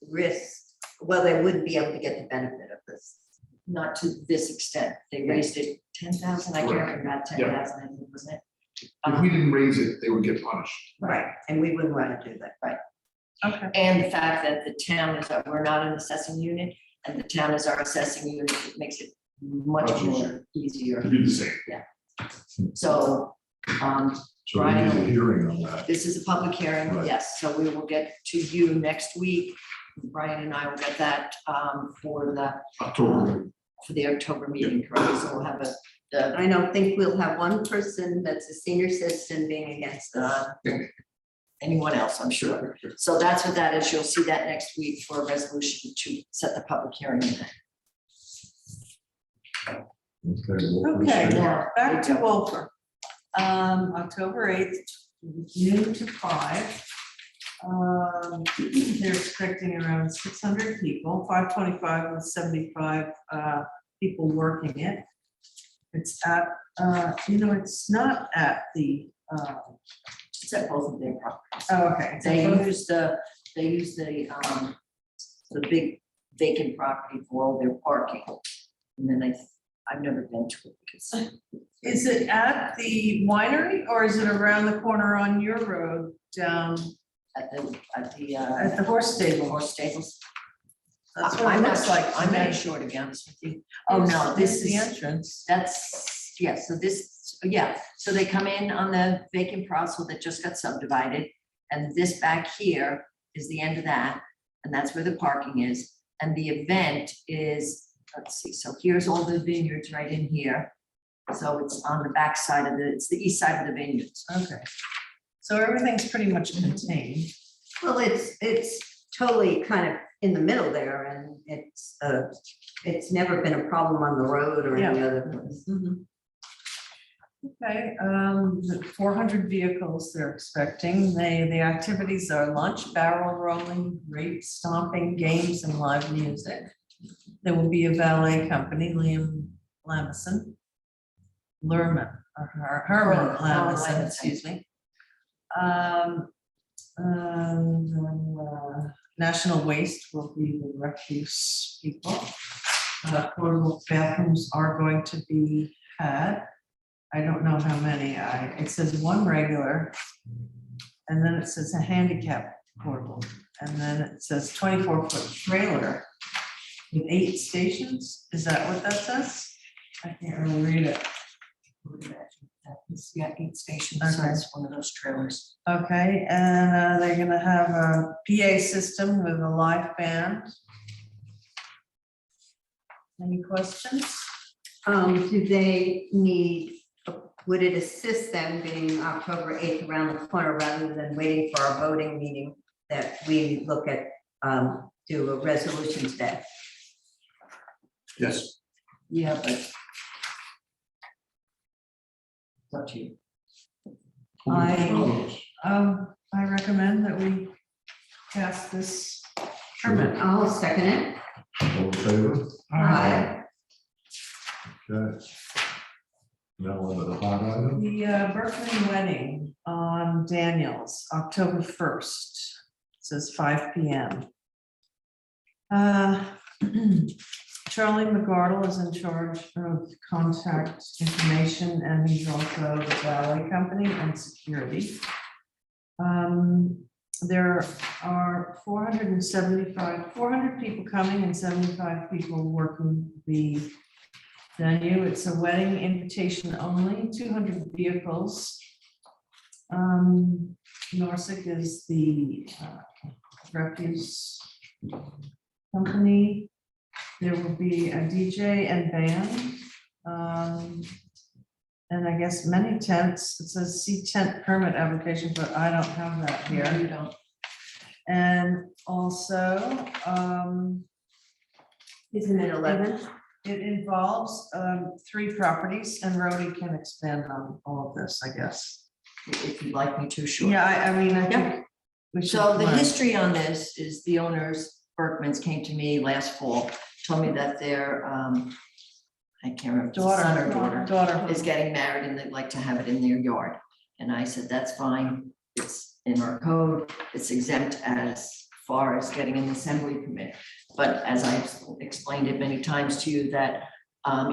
risk, well, they wouldn't be able to get the benefit of this. Not to this extent. They raised it 10,000, I can't remember, about 10,000, I think, wasn't it? If we didn't raise it, they would get punished. Right. And we wouldn't want to do that. Right. Okay. And the fact that the town is, we're not an assessing unit, and the town is our assessing unit, it makes it much Much more easier. To be the same. So, So we need a hearing on that. this is a public hearing, Right. yes, so we will get to you next week. Brian and I will get that for October. the October meeting, correct? So we'll have I don't think we'll have one person that's a senior citizen being against this. anyone else, I'm sure. So that's what that is. You'll see that next week for a resolution to set the public hearing. Okay, we'll Okay, proceed. Now, back to Wolfer. October 8th, noon to 5. They're expecting around 600 people, 525 with 75 people working it. It's at, it's not at the, It's at both of their properties. oh, okay. They use the big vacant property for all their parking. And then I've never been to it because Is it at the winery or is it around the corner on your road down at the at the horse stable? horse stables. That's what it I'm not looks like. I'm not to me. sure, to be honest with you. Oh, no, this Here's the is, entrance. that's, yeah, so this, yeah, so they come in on the vacant parcel that just got subdivided. And this back here is the end of that, and that's where the parking is. And the event is, let's see, so here's all the vineyards right in here. So it's on the back side of it's the east side of the vineyards. Okay. So everything's pretty much contained. Well, it's totally kind of in the middle there, and it's never been a problem on the road or any other place. Okay, the 400 vehicles they're expecting. The activities are lunch, barrel rolling, grape stomping, games, and live music. There will be a ballet company, Herman Lamison, excuse me. National Waste will be the refuse people. Portable bathrooms are going to be had. I don't know how many. It says one regular, and then it says a handicap portable, and then it says 24-foot trailer with 8 stations. Is that what that says? I can't really read it. Yeah, 8 stations, so Okay. it's one of those trailers. Okay, and they're gonna have a PA system with a live band. Any questions? Do they need, would it assist them being October 8th around the corner rather than waiting for our voting meeting that we look at, do a resolution today? Yes. Yeah, but it's up to you. I recommend that we pass this permit. I'll second it. All in favor? Aye. Okay. Now on to the hot item. The Berkman wedding on Daniels, October 1st, it says 5 p.m. Charlie McGardle is in charge of contact information, and he's also the valet company and security. There are 400 people coming and 75 people working the venue. It's a wedding invitation only, 200 vehicles. Norsec is the refuse company. There will be a DJ and band. And I guess many tents. It says see tent permit application, but I don't have that here. You don't. And also, Isn't it 11? it involves 3 properties, and Rhodey can expand on all of this, I guess. If you'd like me to, sure. Yeah, I mean, I think we should. So the learn. history on this is the owners, Berkmans, came to me last fall, told me that their, I can't remember, son or daughter is getting married and they'd like to have it in their yard. And I said, that's fine. It's in our code. It's exempt as far as getting an assembly permit. But as I've explained it many times to you, that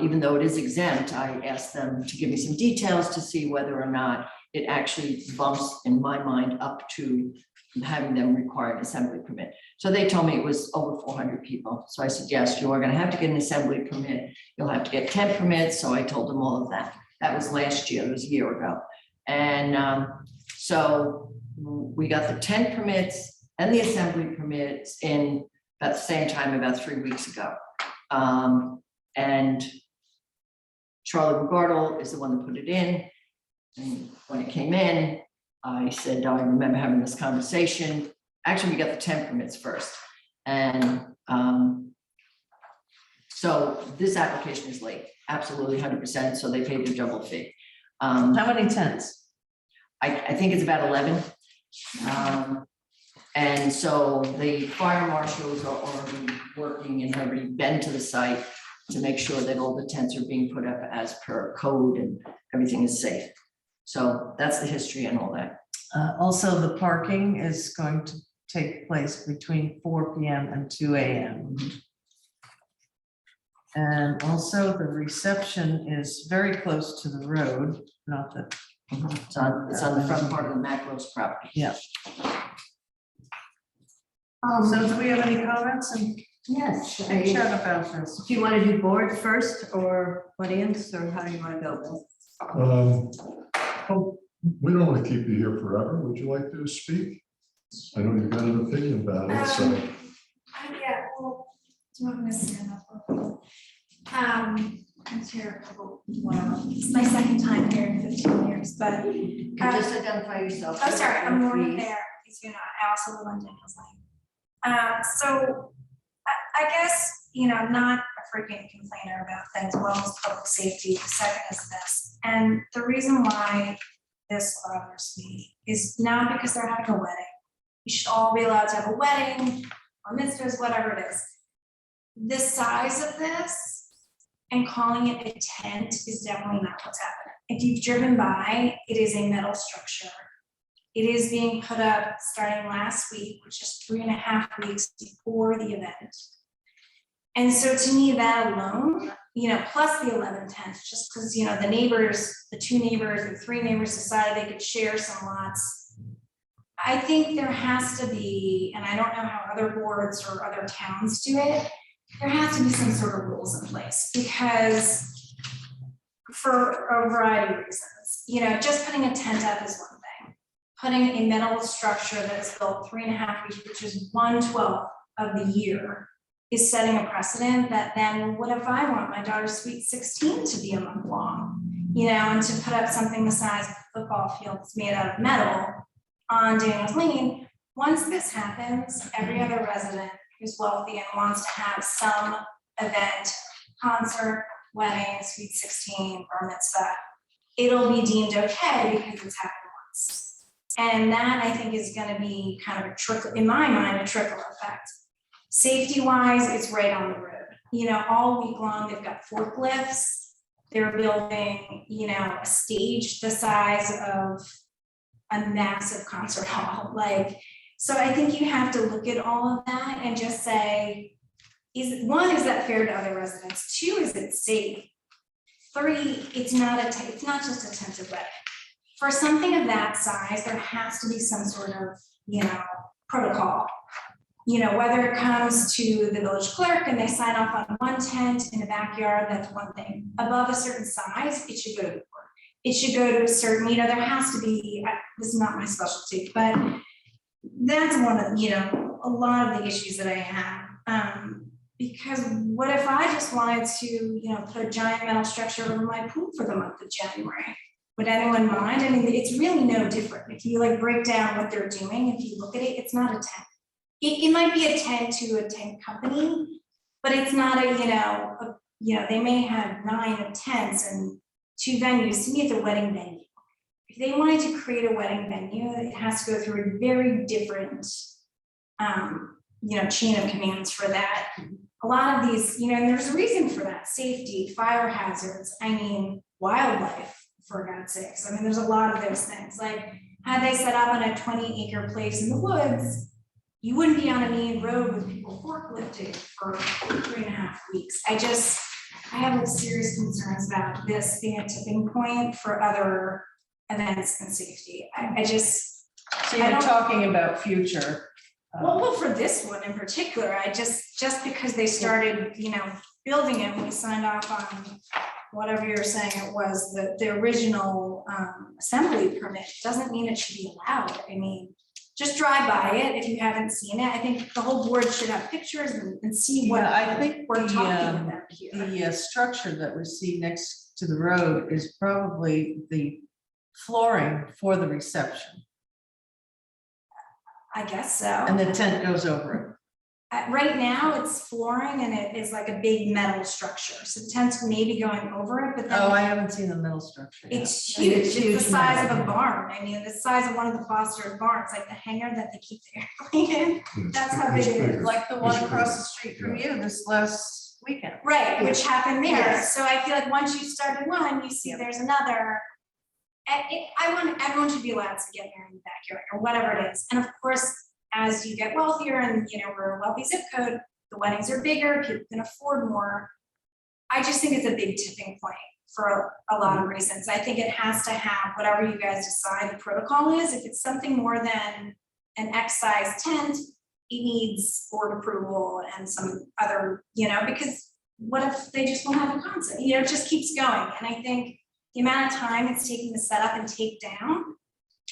even though it is exempt, I asked them to give me some details to see whether or not it actually bumps, in my mind, up to having them require an assembly permit. So they told me it was over 400 people. So I said, yes, you are going to have to get an assembly permit. You'll have to get 10 permits. So I told them all of that. That was last year, it was a year ago. And so we got the 10 permits and the assembly permits in about the same time, about 3 weeks ago. And Charlie McGardle is the one that put it in. And when it came in, I said, I remember having this conversation. Actually, we got the 10 permits first. And so this application is late, absolutely 100%. So they paid their double fee. How many tents? I think it's about 11. And so the fire marshals are already working and have already been to the site to make sure that all the tents are being put up as per code and everything is safe. So that's the history and all that. Also, the parking is going to take place between 4 p.m. and 2 a.m. And also the reception is very close to the road, not that. It's on the front part of the Macros property. Yeah. So do we have any comments and Yes, chat about this? do you want to do board first or audience, or how do you want to go? Oh, we don't want to keep you here forever. Would you like to speak? I know you've got an opinion about it, so. Yeah, well, do you want me to stand up? I'm here a couple, well, it's my second time here in 15 years, but, You can just identify yourself. oh, sorry, I'm Lorna Please. Bear, because you're not, I also live on Daniels Lane. So, I guess, not a freaking complainer about things, one is public safety, the second is this. And the reason why this bothers me is not because they're having a wedding. You should all be allowed to have a wedding, or mitzvahs, whatever it is. The size of this and calling it a tent is definitely not what's happening. If you've driven by, it is a metal structure. It is being put up starting last week, which is 3.5 weeks before the event. And so to me, that alone, plus the 11 tents, just because, the neighbors, the 2 neighbors or 3 neighbors decided they could share some lots. I think there has to be, and I don't know how other boards or other towns do it, there has to be some sort of rules in place, because for a variety of reasons, just putting a tent up is one thing. Putting a metal structure that is built 3.5 weeks, which is 1/12 of the year, is setting a precedent that then, what if I want my daughter's sweet 16 to be a month long? And to put up something the size of a football field that's made out of metal on Daniels Lane. Once this happens, every other resident who's wealthy and wants to have some event, concert, wedding, sweet 16, bar mitzvah, it'll be deemed okay because it's happened once. And that, I think, is going to be kind of a trickle, in my mind, a trickle effect. Safety wise, it's right on the road. All week long, they've got forklifts. They're building, a stage the size of a massive concert hall. So I think you have to look at all of that and just say, is that fair to other residents? 2, is it safe? 3, it's not just a tented wedding. For something of that size, there has to be some sort of, protocol. Whether it comes to the village clerk and they sign off on one tent in the backyard, that's one thing. Above a certain size, it should go to the board. It should go to a certain, there has to be, this is not my specialty, but that's one of, a lot of the issues that I have. Because what if I just wanted to, put a giant metal structure over my pool for the month of January? Would anyone mind? I mean, it's really no different. If you break down what they're doing, if you look at it, it's not a tent. It might be a tent to a tent company, but it's not they may have 9 tents and 2 venues. To me, it's a wedding venue. If they wanted to create a wedding venue, it has to go through a very different, chain of commands for that. A lot of these, and there's a reason for that: safety, fire hazards. Wildlife, for God's sakes. There's a lot of those things. Had they set up on a 20-acre place in the woods, you wouldn't be on a main road with people forklifting for 3.5 weeks. I have serious concerns about this being a tipping point for other events and safety. So you're talking about future. Well, for this one in particular, just because they started, building it, when we signed off on whatever you're saying it was, the original assembly permit, doesn't mean it should be allowed. Just drive by it if you haven't seen it. I think the whole board should have pictures and see what I think we're talking about here. the structure that we see next to the road is probably the flooring for the reception, I guess so. and the tent goes over Right now, it's flooring and it is like a big metal structure. So the tent's maybe going over it, but it. then Oh, I haven't seen the middle structure yet. it's huge. It's huge the size of metal. a barn. The size of one of the Foster's barns, like the hangar that they keep the airplane in. That's how big it is. Like the one It's across the street from you this last weekend. Right, which happened there. Yes. So I feel like once you started one, you see there's another. I want everyone to be allowed to get married in the backyard or whatever it is. And of course, as you get wealthier and we're a wealthy zip code, the weddings are bigger, people can afford more. I just think it's a big tipping point for a lot of reasons. I think it has to have whatever you guys decide the protocol is. If it's something more than an X size tent, it needs board approval and some other, because what if they just won't have a concept? It just keeps going. And I think the amount of time it's taking to set up and take down,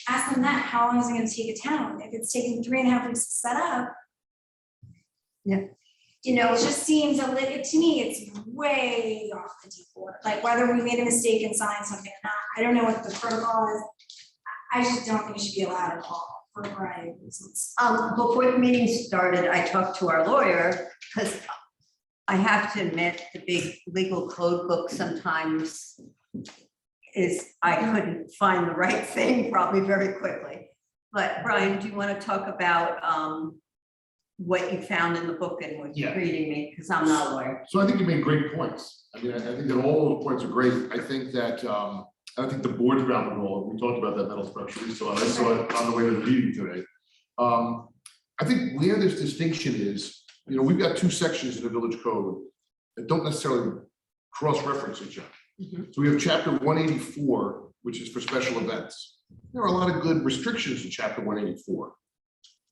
ask them that, how long is it gonna take a town? If it's taking 3.5 weeks to set up. It just seems to me, it's way off the deep water. Like whether we made a mistake and signed something or not, I don't know what the protocol is. I just don't think it should be allowed at all for a variety of reasons. Before the meeting started, I talked to our lawyer, because I have to admit, the big legal code book sometimes I couldn't find the right thing probably very quickly. But Brian, do you want to talk about what you found in the book and what you're reading me, because I'm not a lawyer. So I think you made great points. I mean, I think that all those points are great. I think that, I think the board's ground rule, we talked about that metal structure, so I saw it on the way to the meeting today. I think where this distinction is, we've got two sections in the village code that don't necessarily cross-reference each other. So we have chapter 184, which is for special events. There are a lot of good restrictions in chapter 184.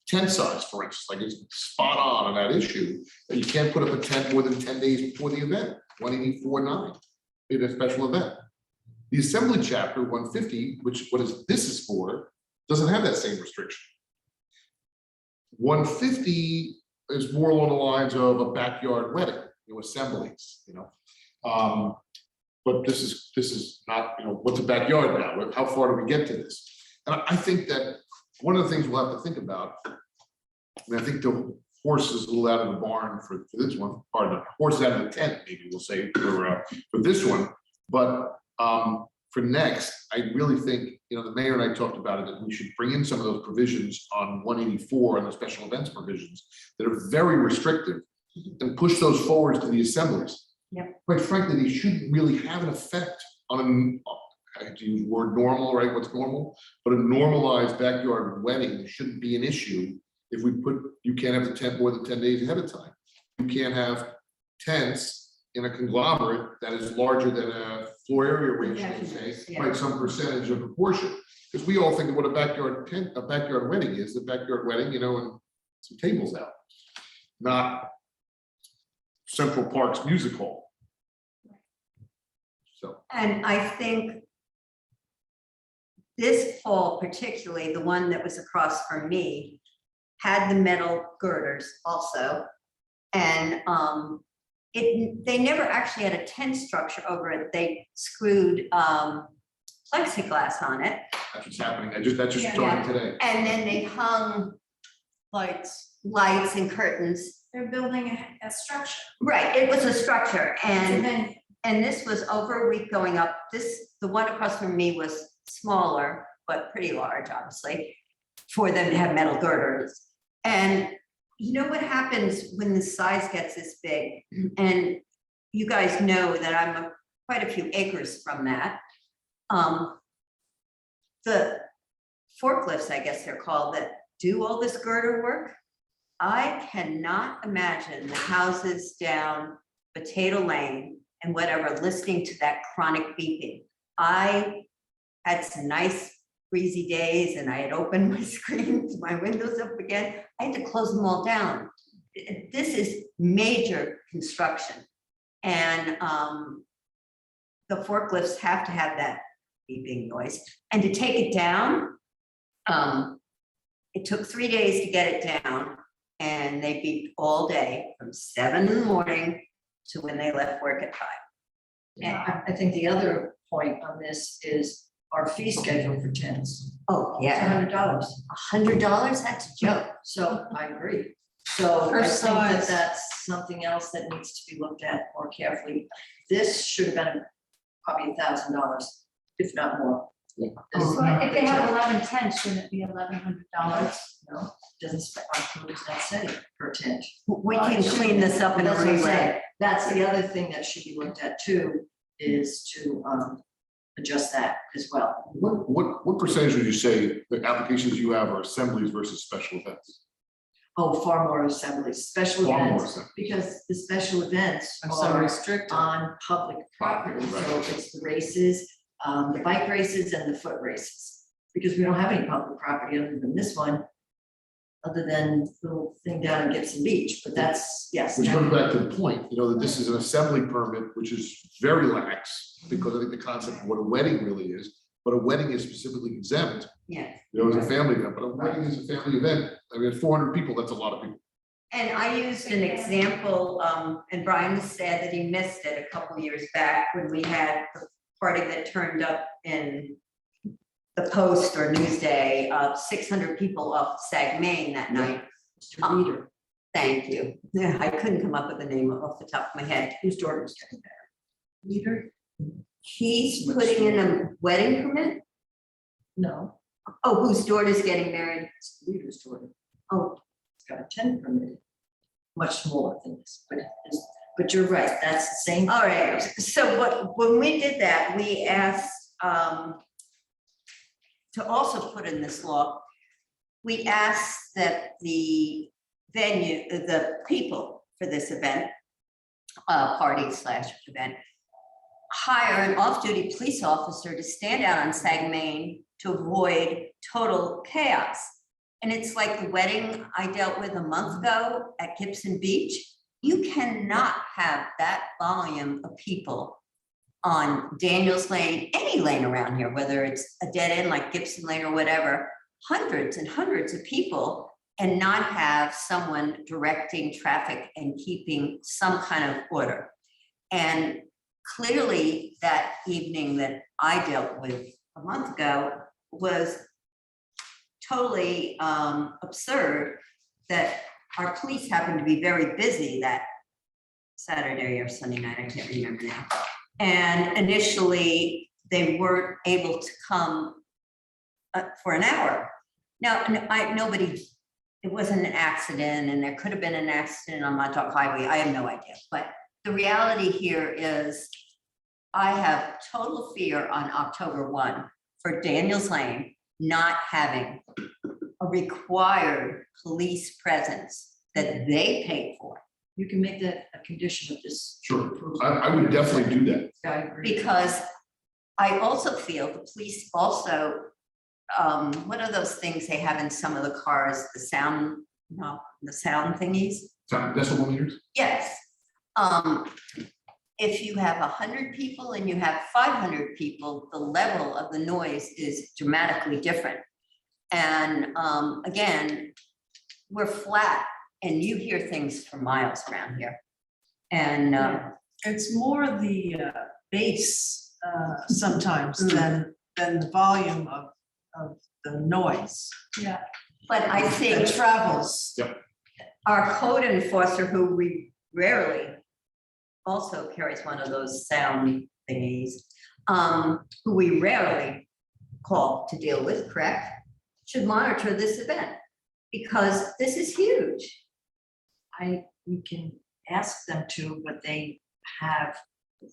Tent size, for instance, like it's spot on that issue, that you can't put up a tent more than 10 days before the event, 184.9, in a special event. The assembly chapter 150, which this is for, doesn't have that same restriction. 150 is more along the lines of a backyard wedding, assemblies, but this is not, what's a backyard now? How far do we get to this? And I think that one of the things we'll have to think about, and I think the horse is a little out of the barn for this one, pardon, the horse is out of the tent, maybe we'll say for this one, but for next, I really think, the mayor and I talked about it, that we should bring in some of those provisions on 184 and the special events provisions that are very restrictive and push those forwards to the assemblies. Quite frankly, they shouldn't really have an effect on I have to use the word normal, right? What's normal? But a normalized backyard wedding shouldn't be an issue if we you can't have the tent more than 10 days ahead of time. You can't have tents in a conglomerate that is larger than a floor area ratio, say, by some percentage of proportion. Because we all think of what a backyard wedding is, the backyard wedding, and some tables out, not Central Park's music hall. So. And I think this fall, particularly the one that was across from me, had the metal girders also. And they never actually had a tent structure over it. They screwed plexiglass on it. That's what's happening. That's just starting today. And then they hung lights and curtains. They're building a structure. Right, it was a structure, and this was over a week going up. The one across from me was smaller, but pretty large, obviously, for them to have metal girders. And you know what happens when the size gets this big? And you guys know that I'm quite a few acres from that. The forklifts, I guess they're called, that do all this girder work. I cannot imagine the houses down Potato Lane and whatever, listening to that chronic beeping. I had some nice breezy days and I had opened my screens, my windows up again. I had to close them all down. This is major construction. And the forklifts have to have that beeping noise. And to take it down, it took 3 days to get it down. And they beeped all day from 7 in the morning to when they left work at 5. Yeah, I think the other point on this is our fee schedule for tents. Oh, It's yeah. $100. $100, that's a joke. So I agree. So For I think that size. that's something else that needs to be looked at more carefully. This should have been probably $1,000, if not more. This is Oh, not If they the have job. 11 tents, shouldn't it be $1,100? No, doesn't, what does that say per tent? We can clean this up in a That's what I'm relay. saying. That's the other thing that should be looked at too, is to adjust that as well. What percentage would you say the applications you have are assemblies versus special events? Oh, far more assemblies, special Far more events, so. because the special events are so are restricted. on public property, so it's the races, the bike races and the foot races. Because we don't have any public property other than this one, other than the little thing down at Gibson Beach, but that's, yes. Which comes back to the point, that this is an assembly permit, which is very lax, because I think the concept of what a wedding really is, but a wedding is specifically exempt, Yeah. as a family event, but a wedding is a family event. I mean, 400 people, that's a lot of people. And I used an example, and Brian said that he missed it a couple years back when we had the party that turned up in the Post or Newsday of 600 people off Sag Main that night. Mr. Reader, Thank you. Yeah, I couldn't come up with a name off the top of my head. whose daughter was getting married? Reader? He's putting in a wedding permit? No, Oh, whose daughter's getting married? it's Reader's daughter. Oh, It's got a tent permit. Much smaller than this, but you're right, that's the same. all right. So when we did that, we asked to also put in this law, we asked that the venue, the people for this event, party/event, hire an off-duty police officer to stand out on Sag Main to avoid total chaos. And it's like the wedding I dealt with a month ago at Gibson Beach. You cannot have that volume of people on Daniels Lane, any lane around here, whether it's a dead end like Gibson Lane or whatever, hundreds and hundreds of people, and not have someone directing traffic and keeping some kind of order. And clearly that evening that I dealt with a month ago was totally absurd that our police happened to be very busy that Saturday or Sunday night, I can't remember now. And initially, they weren't able to come for an hour. Now, it wasn't an accident, and there could have been an accident on Montauk Highway, I have no idea. But the reality here is, I have total fear on October 1 for Daniels Lane not having a required police presence that they paid for. You can make that a condition of this. Sure, I would definitely do that. I agree. Because I also feel the police also, what are those things they have in some of the cars, the sound thingies? Decibel meters? Yes. If you have 100 people and you have 500 people, the level of the noise is dramatically different. And again, we're flat and you hear things for miles around here. And It's more the bass sometimes than the volume of the noise but I that think travels. our code enforcer, who we rarely also carries one of those sound thingies, who we rarely call to deal with, correct? Should monitor this event because this is huge. We can ask them to, but they have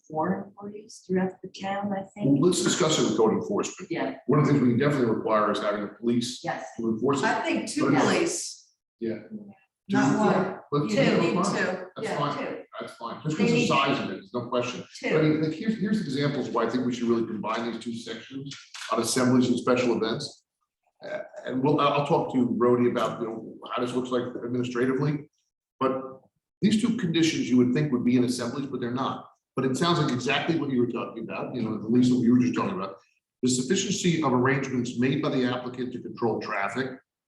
4 employees throughout the town, I think. Let's discuss it with code enforcement. Yeah, One of the things we can definitely require is having the police yes. to enforce I it. think 2 Yeah. police, Yeah. not one. Let's- You Two. need that's 2. fine. That's Yeah, fine, Two, that's fine, just They because the need- size of it, there's no question. But I two. mean, like, here's examples why I think we should really combine these 2 sections on assemblies and special events. And I'll talk to Rhodey about, how this looks like administratively. But these 2 conditions you would think would be in assemblies, but they're not. But it sounds like exactly what you were talking about, Lisa, what you were just talking about. The sufficiency of arrangements made by the applicant to control traffic,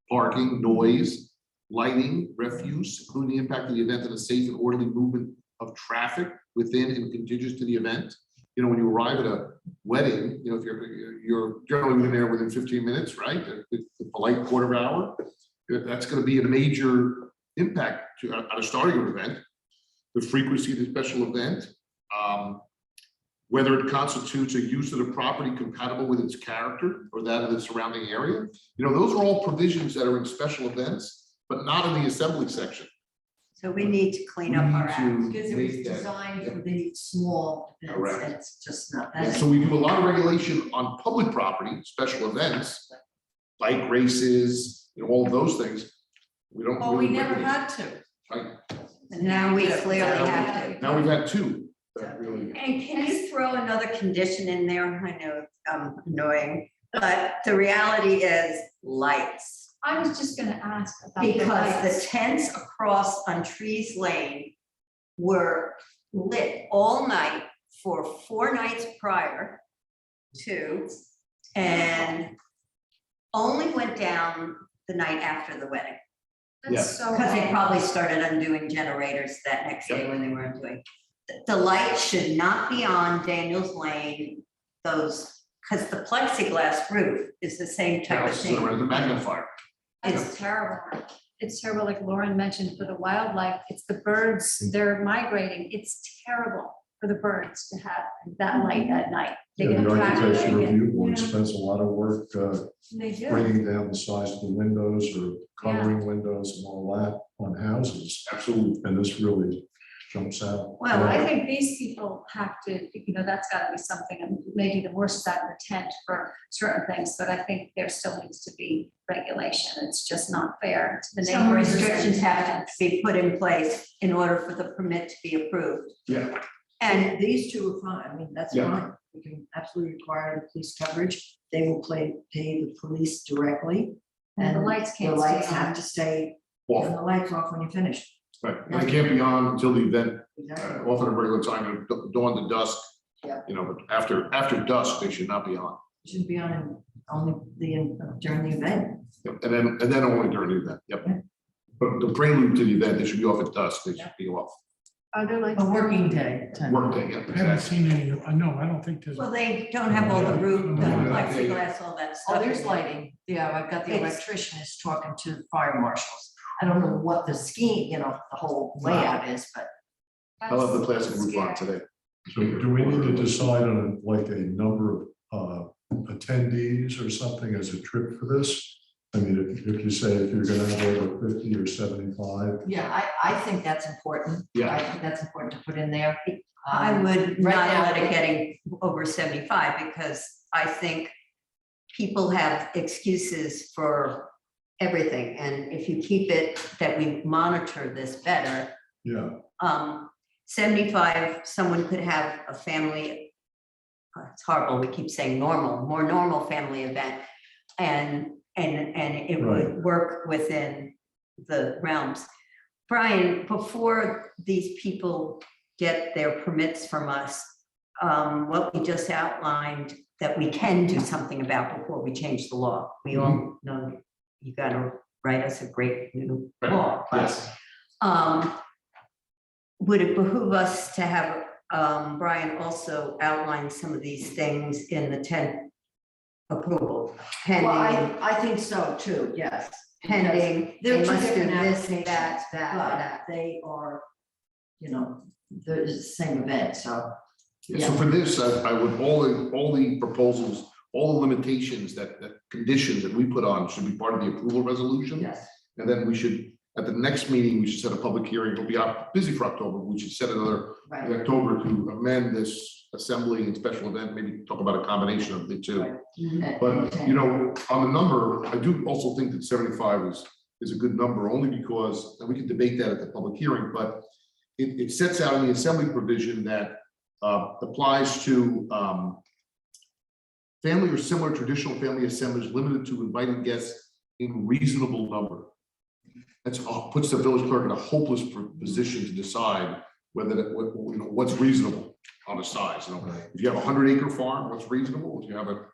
parking, noise, lighting, refuse, including the impact of the event on a safe and orderly movement of traffic within and contiguous to the event. When you arrive at a wedding, if you're generally within there within 15 minutes, right? The polite quarter hour, that's going to be a major impact at a starting of an event. The frequency of the special event, whether it constitutes a use of the property compatible with its character or that of the surrounding area. Those are all provisions that are in special events, but not in the assembly section. So we need to clean up our act. Because it was designed for the small events, Correct. and it's just not And that. so we do a lot of regulation on public property, special events, bike races, all of those things. We don't. Oh, we really never regulate. had to. Right. And now we clearly have to. Now we've had two that really. And can you throw another condition in there? I know it's annoying, but the reality is lights. I was just gonna ask about the Because lights. the tents across on Trees Lane were lit all night for 4 nights prior to, and only went down the night after the wedding. That's so. Because they odd. probably started undoing generators that next day when they were undoing. The lights should not be on Daniels Lane, those, because the plexiglass roof is the same type of Houses thing. around the magnifier. It's terrible. It's terrible, like Lauren mentioned, for the wildlife, it's the birds, they're migrating. It's terrible for the birds to have that light at night. They Yeah, get the attracted, architecture they get- review board yeah, spends a lot of work They do. bringing down the size of the windows or covering windows and all that on houses. Absolutely. And this really jumps out. Well, I think these people have to, that's gotta be something, and maybe the worst side of the tent for certain things, but I think there still needs to be regulation. It's just not fair to the Some neighbors. restrictions have to be put in place in order for the permit to be approved. Yeah. And These two are fine, I mean, that's Yeah. fine, we can absolutely require the police coverage, they will pay the police directly. And the lights The can't lights stay have on. to stay, Off. turn the lights off when you finish. Right. And they can't be on until the event, Exactly. often at a regular time, dawn to dusk. Yeah. You know, but after dusk, they should not be on. Shouldn't be on only during the event. Yep. And then only during the event. Yep. But the prelude to the event, they should be off at dusk. They should be off. Are there lights? A working day. time. Workday, yeah. I haven't exactly. seen any, no, I don't think there's. well, they don't have all the roof, the plexiglass, all that stuff. Oh, there's lighting, yeah, I've got the It's- electrician is talking to the fire marshals. I don't know what the scheme, the whole layout is, but I love the plastic roof on That's scary. today. So do we need to decide on like a number of attendees or something as a trip for this? I mean, if you say if you're gonna have over 50 or 75, yeah, I think that's important. Yeah. I think that's important to put in there. I would Right not now- let it getting over 75 because I think people have excuses for everything. And if you keep it that we monitor this better, yeah, 75, someone could have a family. It's horrible, we keep saying normal, more normal family event. And it would work within the realms. Brian, before these people get their permits from us, what we just outlined that we can do something about before we change the law. We all know you gotta write us a great new law. Yes. Would it behoove us to have Brian also outline some of these things in the tent approval? Well, Pending, I think so too, yes. pending, They're they two must do different this, applications, that, that, but that. they are, they're the same event, so. Yeah, so for this, I would, all the proposals, all the limitations that conditions that we put on should be part of the approval resolution. Yes. And then we should, at the next meeting, we should set a public hearing. We'll be out busy for October. We should set another in Right. October to amend this assembly and special event, maybe talk about a combination of the two. Right. But, on the number, I do also think that 75 is a good number, only because, and we can debate that at the public hearing, but it sets out in the assembly provision that applies to family or similar traditional family assemblies limited to invited guests in reasonable number. That's puts the village clerk in a hopeless position to decide whether what's reasonable on a size. If you have a 100-acre farm, what's reasonable? If you have a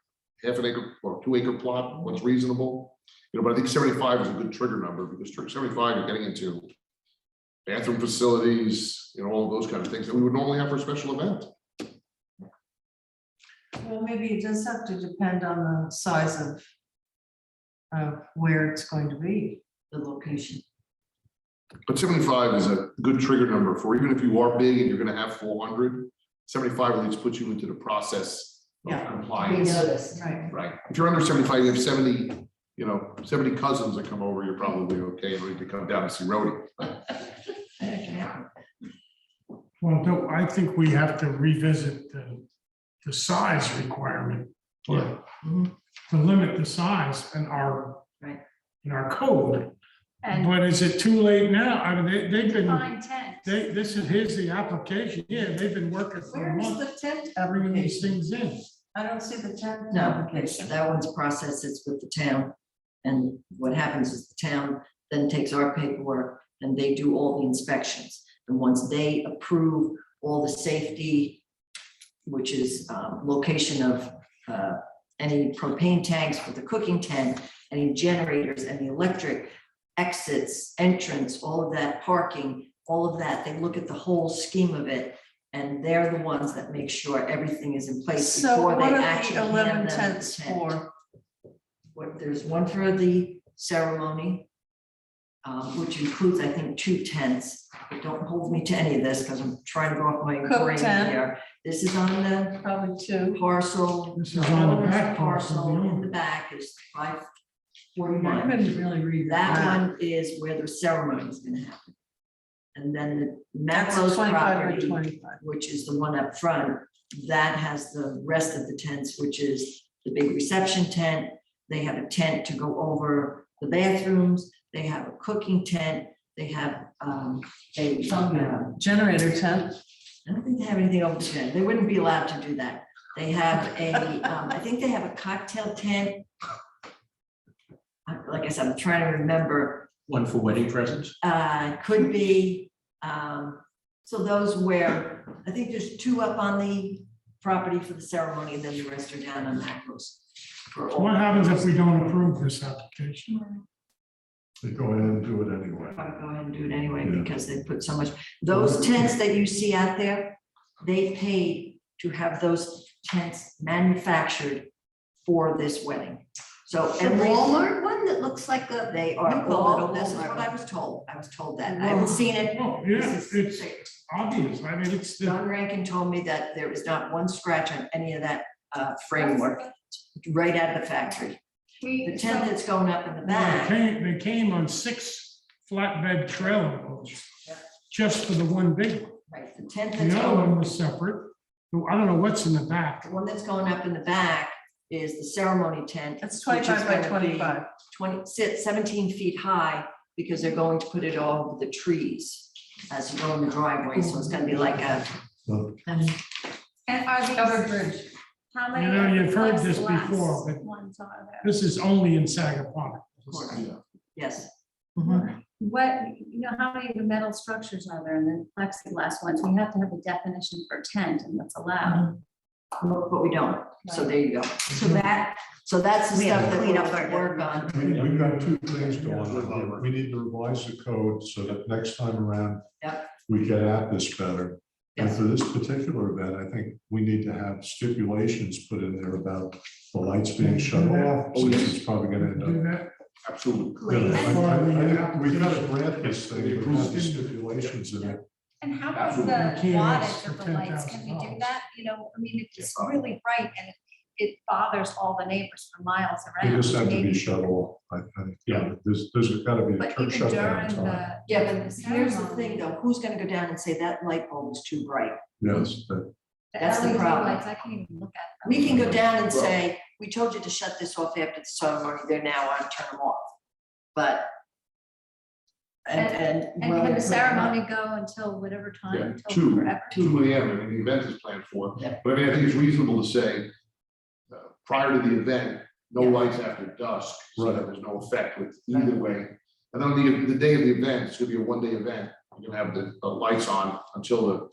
half an acre or 2-acre plot, what's reasonable? But I think 75 is a good trigger number because 75 you're getting into bathroom facilities, all of those kind of things that we would normally have for a special event. Well, maybe it does have to depend on the size of where it's going to be, the location. But 75 is a good trigger number for even if you are big and you're gonna have 400, 75 at least puts you into the process of Yeah. We compliance. noticed. Right. Right. If you're under 75, you have 70, 70 cousins that come over, you're probably okay and ready to come down and see Rhodey. Well, I think we have to revisit the size requirement. Yeah. To limit the size in our, Right. in our code. But is it too late now? I mean, they've been, Fine tent. here's the application. Yeah, they've been working for a Where's month, the tent bringing these application? things in. I don't see the tent No, application. that one's process, it's with the town. And what happens is the town then takes our paperwork and they do all the inspections. And once they approve all the safety, which is location of any propane tanks for the cooking tent, any generators, any electric exits, entrance, all of that, parking, all of that, they look at the whole scheme of it. And they're the ones that make sure everything is in place So before what they are actually the hand 11 them the tents tent. for? There's one for the ceremony, which includes, I think, 2 tents. But don't hold me to any of this because I'm trying to go off my Cook brain tent. here. This is on the Probably 2. parcel. This is on the owner's back parcel, the In owner. the back is I 541. couldn't really read That one is where the ceremony is gonna happen. And then the That's Macros 25 by property, 25. which is the one up front, that has the rest of the tents, which is the big reception tent. They have a tent to go over the bathrooms, they have a cooking tent, they have Generator tent. I don't think they have anything over the tent, they wouldn't be allowed to do that. They have I think they have a cocktail tent. Like I said, I'm trying to remember, One for wedding presents? could be, so those where, I think there's 2 up on the property for the ceremony, and then the rest are down on Macros. for all. What happens if we don't approve this application? They go ahead and do it anyway. I'll go ahead and do it anyway, Yeah. because they put so much, those tents that you see out there, they paid to have those tents manufactured for this wedding. So The every. Walmart one that looks like a. They are You call it a all, this is Walmart what one. I was told, that, I haven't seen it. Oh, yeah, This is- it's obvious. I mean, it's, John Rankin told me that there is not one scratch on any of that framework, right out of the factory. The tent that's going up in the back, they came on 6 flatbed trailer loads, just for the one big one. right, the tent The that's other one going, was separate. I don't know what's in the back. the one that's going up in the back is the ceremony tent. That's which is 25 by gonna be 25. 17 feet high, because they're going to put it all over the trees as you go in the driveway, so it's gonna be like a. And are Covered these, bridge. how many? You know, of the you've heard this plexiglass before, but Ones are there? this is only in Sagaponic. Yes. What, you know, how many of the metal structures are there in the plexiglass ones? We have to have a definition for tent and what's allowed. But we don't, so there you go. So that, So that's the We have stuff to that clean we up have to our work on. We've got 2 things going on here. We need to revise the code so that next time around. Yep. We get at this better. And Yes. for this particular event, I think we need to have stipulations put in there about the lights being shut off, Oh, since yes. it's probably gonna end Do up. that. Absolutely. Yeah, we gotta grant this thing, but have the stipulations in it. And how about the Absolutely. You can't ask wattage of for the lights? Can we do $10,000. that? You know, I mean, it's really bright and it bothers all the neighbors for miles They around. just have to be Maybe- shut off. I think, Yeah. there's gotta be a But turn even shutdown during time. the. Yeah, during but the here's the ceremony, thing though, who's gonna go down and say that light bulb is too bright? Yes, but That's the LED problem. lights, I can't even look at them. We can go down and say, we told you to shut this off after the ceremony, they're now on, turn them off. But. And. And when can we the put them up- ceremony go until whatever Yeah, time, until 2 forever? 2 AM, I mean, the event is planned for, Yeah. but I mean, I think it's reasonable to say, prior to the event, no Yeah. lights after dusk, so that Right. there's no effect with either way. And then the day of the event, it's gonna be a 1-day event, you're gonna have the lights on until the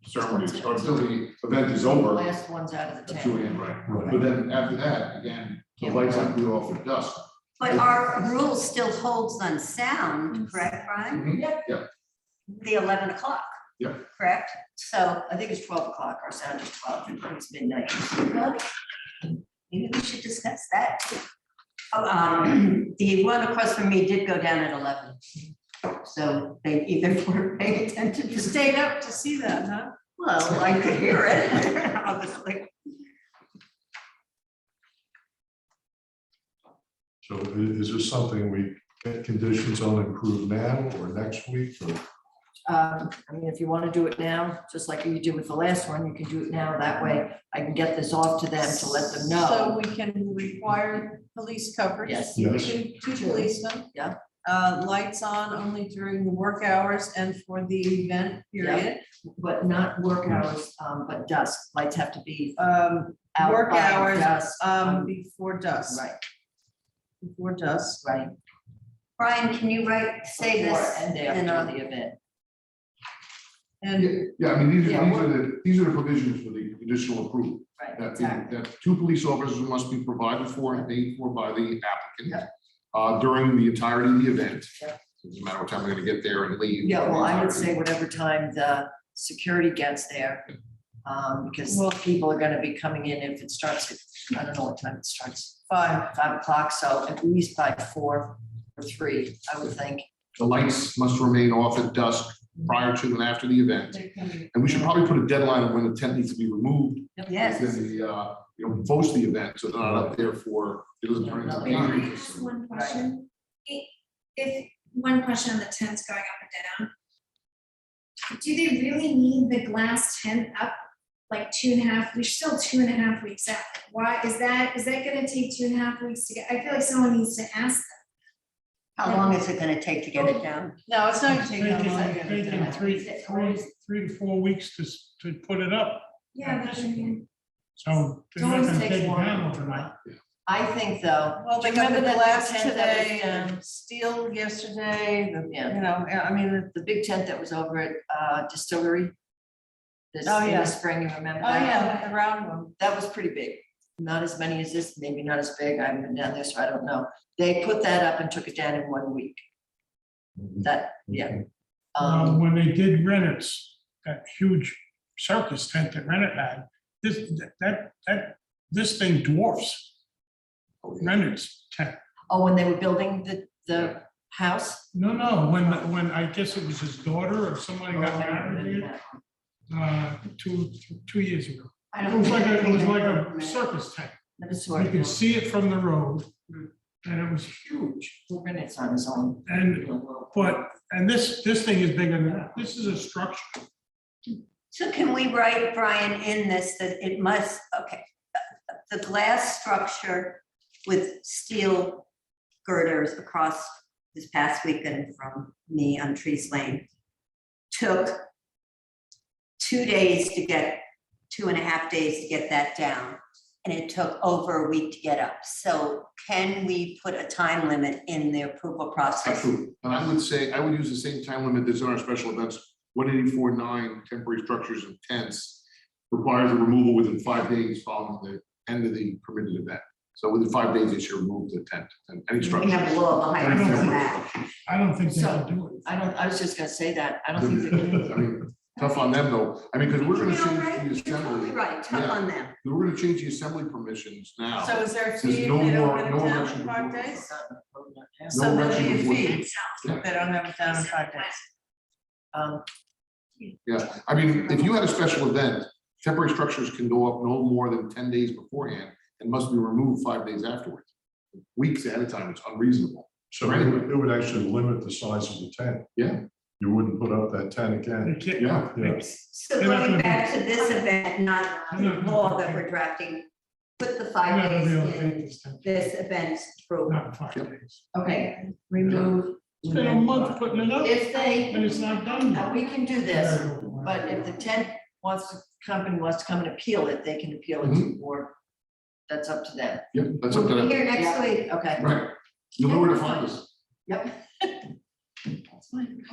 ceremony, or until the event is The over last one's out of the at 2 town. AM, right? right. But then after that, again, the Yeah. lights have to be off at dusk. but our rule still holds on sound, correct, Brian? Yeah, The 11 o'clock. Yeah. Correct? So, I think it's 12 o'clock, our sound is 12, and it's midnight. maybe we should discuss that. Oh, the one across from me did go down at 11. So they either were paying attention You to stayed up to see that, huh? well, I could hear it, obviously. So is this something we get conditions on improve now or next week or? I mean, if you want to do it now, just like you did with the last one, you can do it now. That way I can get this off to them to let them So know. we can require police coverage. Yes. Yes. 2 policemen. Lights on only during the work hours and for the event period. But not work hours, but dusk, lights have to be out Work by hours, dusk. before dusk. Right, Before dusk. right. Brian, can you say Before this and in after a, the event. And Yeah, I mean, these Yeah, are the provisions for the conditional approval. Right, That, exactly. that two police officers must be provided for and paid for by the applicant during the entirety of the event. Yeah. Doesn't matter what time they're gonna get there and leave. Yeah, well, I would The say whatever time the security gets there, because people are gonna be coming in if it starts at, I don't know what time it starts, 5 o'clock, so at least by 4 or 3, I would think. The lights must remain off at dusk prior to and after the event. And we should probably put a deadline on when the tent needs to be removed. yes, Within the, post the event, so they're not up there for, it doesn't turn into. Can Can I dangerous. ask one question? If one question on the tents going up and down. Do they really need the glass tent up like 2.5, we're still 2.5 weeks out? Why, is that gonna take 2.5 weeks to get, I feel like someone needs to ask them. how long is it gonna take to get it down? no, it's not It's taking that long. to get it taking done. 3 to 4 weeks to put it up. Yeah, but I mean, So they're It not always gonna takes take it longer. down overnight. I think though. Well, they do you got the remember that big glass tent that was- today and steel yesterday, Yeah. you know, I mean, The big tent that was over at Distillery. This, Oh, in yeah. the spring, you remember oh that? yeah, the round one. That was pretty big. Not as many as this, maybe not as big. I haven't been down there, so I don't know. They put that up and took it down in 1 week. That, yeah. When they did Rennett's, that huge circus tent that Rennet had, this thing dwarfs Rennett's tent. Oh, when they were building the house? No, when I guess it was his daughter or somebody got married there, 2 years ago. I It don't was like think a circus tent. Never saw You it. could see it from the road, and it was huge. It's on its own. And this thing is bigger than that. This is a structure. So can we write, Brian, in this that it must, okay, the glass structure with steel girders across this past weekend from me on Trees Lane took 2 days to get, 2.5 days to get that down. And it took over a week to get up. So can we put a time limit in the approval process? Absolutely, and I would say, I would use the same time limit that's in our special events, 184.9 temporary structures and tents requires a removal within 5 days following the end of the permitted event. So within 5 days, they should remove the tent and any structure. We have law behind us on that. I don't think they So, can do it. I was just gonna say that. I don't think they can. I mean, tough on them though, I mean, because we're gonna You know, change right? the You're totally assembly, right, tough Yeah. on them. we're gonna change the assembly permissions now. So is there a There's fee if no they don't more- get no it down erection in 5 before- days? No So there'll erection be a before- fee if they don't have it down in 5 days. Yeah, I mean, if you had a special event, temporary structures can go up no more than 10 days beforehand and must be removed 5 days afterwards. Weeks ahead of time, it's unreasonable. So it would actually limit the size of the tent. Yeah. You wouldn't put up that tent They again. can't- Yeah. Yeah. So They're not going gonna back to this event, not the They're not gonna- law that we're drafting, put the They're 5 not gonna days be able to take in this tent. this event's approval. Not in 5 Yep. days. Okay, remove. It's been a month putting it up, If they, and it's not done now yet. we can do this, but if the tent company wants to come and appeal it, they can appeal it to the board. That's up to them. Yep, that's up to We'll be them. here next week. Okay. Right. You'll know where to find us. Yep. That's fine.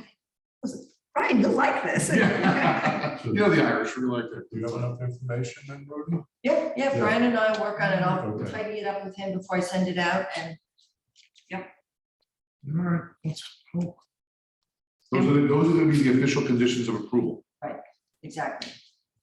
Brian, you'll like this. You know the Irish, we like that. Do you have enough information then, Rudy? Yeah, Yeah. Brian and I work on it. I'll Okay. tidy it up with him before I send it out and All right, let's hope. Those are gonna be the official conditions of approval. exactly.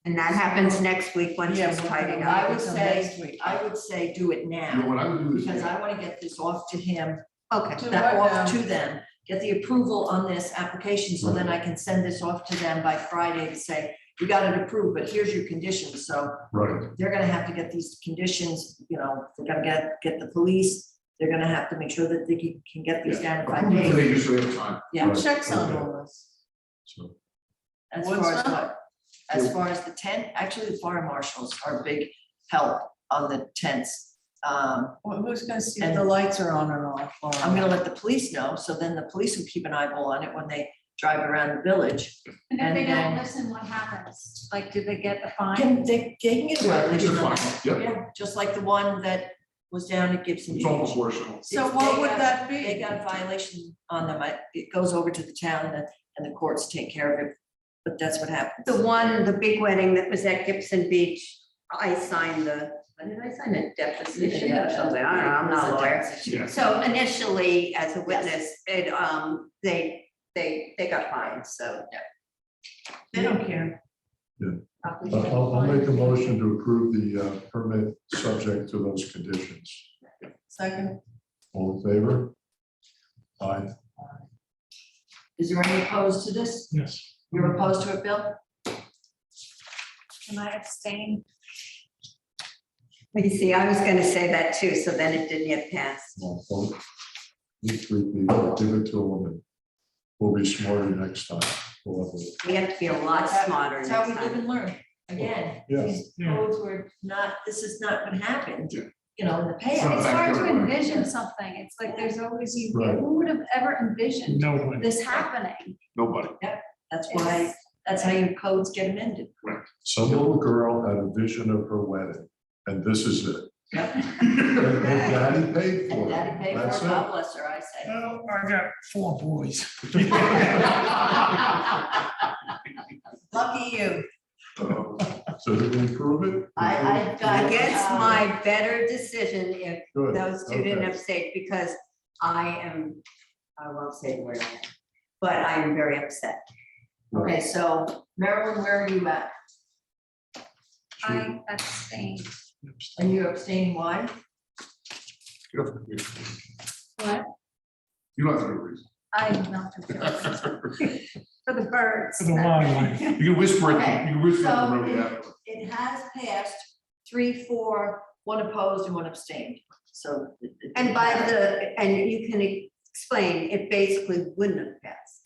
And that happens next week once Yeah, it's we'll tidied put it up. I would until say- next week. I would say do it You know now, what I would do is. because I want to get this off to him, Okay, To that what off now? to them. Get the approval on this application, so then I can send this off to them by Friday to say, we got it approved, but here's your conditions. So Right. they're gonna have to get these conditions, they're gonna get the police. They're gonna have to make sure that they can get these down in 5 Approve it today, days. just so we have time. Yeah, Right. Checks on Okay. all this. So, as What's far as that? what? As far as the tent, actually, the fire marshals are a big help on the tents. Well, who's gonna see if the lights are on or off? or- I'm gonna let the police know, so then the police will keep an eyeball on it when they drive around the village. And if And they then- don't listen, what happens? Like, do they get a fine? They can get a violation It's on fine, that. yep. Yeah, just like the one that was down at Gibson It's all Beach. proportional. So If what they would got- that They be? got a violation on them, it goes over to the town and the courts take care of it, but that's what happens. The big wedding that was at Gibson Beach, I signed when did I sign a deposition or something? I don't know, I'm not a lawyer. Yeah. So initially, as a witness, they got fined, so. They don't care. I'll make a motion to approve the permit subject to those conditions. Second, All in favor? Aye. Is there any opposed to this? Yes. You're opposed to it, Bill? Can I abstain? You see, I was gonna say that too, so then it didn't get passed. Well, vote. These three people, give it to them and we'll be smarter next time. We'll have a- We have to be a lot smarter That's next how we live time. and learn. Again, Yeah. these Yeah. codes were not, this is not what happened, Yeah. you know, in the not past. It's hard to backyard. envision something. It's like there's always you, Right. who would have ever envisioned No one. this happening? Nobody. That's why, that's how your codes get amended. Some little girl had a vision of her wedding and this is it. Yep. And Daddy paid for And it. Daddy paid for That's it, God bless her, I say. Well, I got 4 boys. Lucky you. So did we approve it? I've got- Against my better decision if Good, those two didn't okay. abstain, because I won't say the word, but I am very upset. Okay, so Marilyn, where are you at? I abstain. And you're abstaining, why? You don't have to do What? you don't have to do a reason. I'm not gonna do it. For the birds. For the wildlife. You can whisper it, Okay, you can whisper it so to Rody after. It has passed 3-4, 1 opposed and 1 abstained, so. And and you can explain, it basically wouldn't have passed.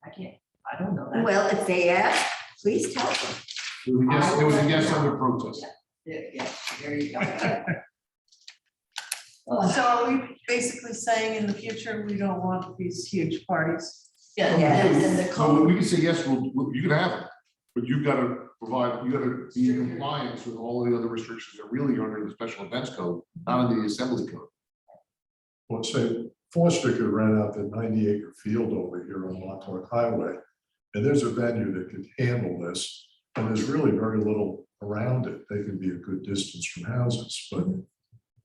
I don't know that. Well, if they ask, please tell them. It was a yes under protest. Yeah, there you go. So are we basically saying in the future, we don't want these huge parties? Yeah, Yes. and the So code, we can say, yes, you can have it, but you've got to provide, you got to be in compliance with all the other restrictions that really are under the special events code, not in the assembly code. Let's say Foster could rent out the 90-acre field over here on Montauk Highway. And there's a venue that could handle this, and there's really very little around it. They can be a good distance from houses, but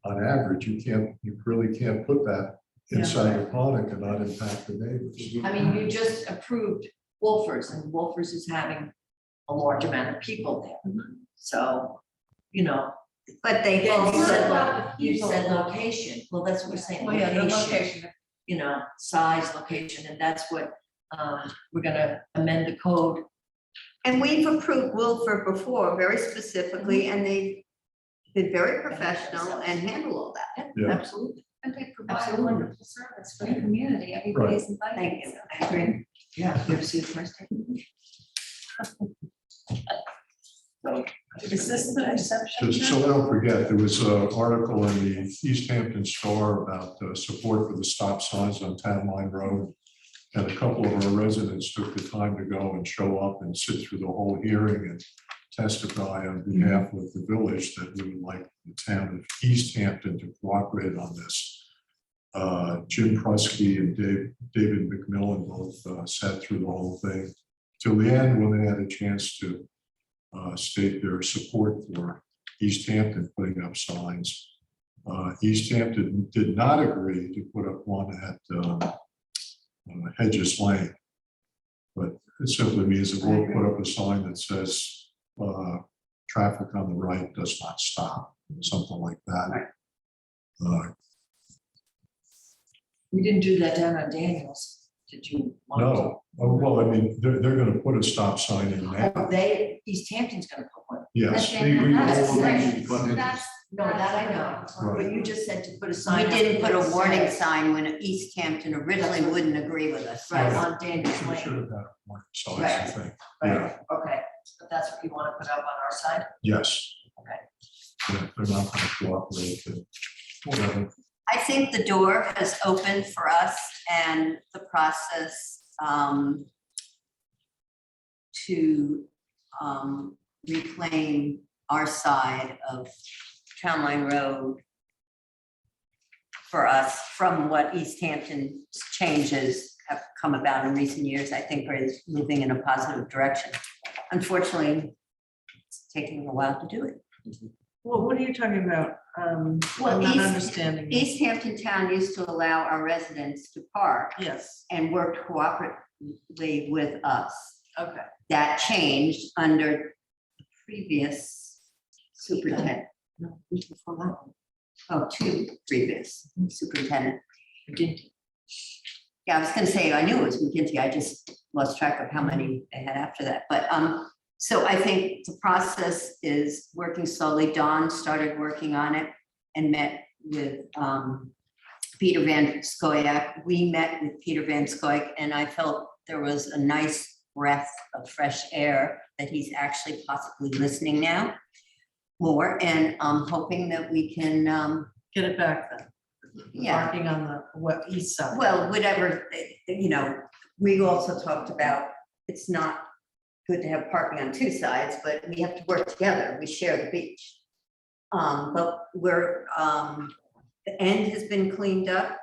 on average, you really can't put that inside your product and not impact the neighbors. I mean, you just approved Wolfers, and Wolfers is having a large amount of people there. So, you know, But they again, also, you said location, well, that's what we're saying, Well, yeah, the location, location. you know, size, location, and that's what, we're gonna amend the code. and we've approved Wilford before, very specifically, and they've been very professional and handle all that. Yeah. Absolutely. And they provide a Absolutely. wonderful service for the community. Everybody's invited. Thank you, I agree. Yeah. You ever see the first time? Is this the reception? Just so I don't forget, there was an article in the East Hampton Star about support for the stop signs on Town Line Road. And a couple of our residents took the time to go and show up and sit through the whole hearing and testify on behalf of the village that we would like the town of East Hampton to cooperate on this. Jim Prusky and David McMillan both sat through the whole thing till the end when they had a chance to state their support for East Hampton putting up signs. East Hampton did not agree to put up one at Hedges Lane. But it simply means that we'll put up a sign that says traffic on the right does not stop, something like that. We didn't do that down on Daniels. Did you? want to? No, well, I mean, they're gonna put a stop sign in now, Oh, East Hampton's gonna put one. yes. That's all right. of these buttons. That's- No, that I know, Right. but you just said to put a We sign. up didn't put a that warning says- sign when East Hampton originally wouldn't agree with us. Right, Right. on Daniels We should Lane, have had a warning sign, I Right. think. right, Yeah, okay, but that's what you wanna put up on our side? yes. they're not gonna cooperate, then whatever. I think the door has opened for us and the process to reclaim our side of Town Line Road for us from what East Hampton's changes have come about in recent years, I think is moving in a positive direction. Unfortunately, it's taking a while to do it. Well, what are you talking about? I'm Well, not East- understanding. this. East Hampton Town used to allow our residents to park Yes, and worked cooperatively with us. okay. That changed under the previous superintendent. No, who's before that one? Oh, two previous superintendent. McGinty. Yeah, I was gonna say, I knew it was McGinty, I just lost track of how many they had after that, but, so I think the process is working slowly. Dawn started working on it and met with, Peter Van Scoyac. We met with Peter Van Scoyac, and I felt there was a nice breath of fresh air that he's actually possibly listening now more, and I'm hoping that we can, Get it back then. yeah. Parking on the east side. Well, whatever, you know, we also talked about, it's not good to have parking on two sides, but we have to work together, we share the beach. But we're, the end has been cleaned up,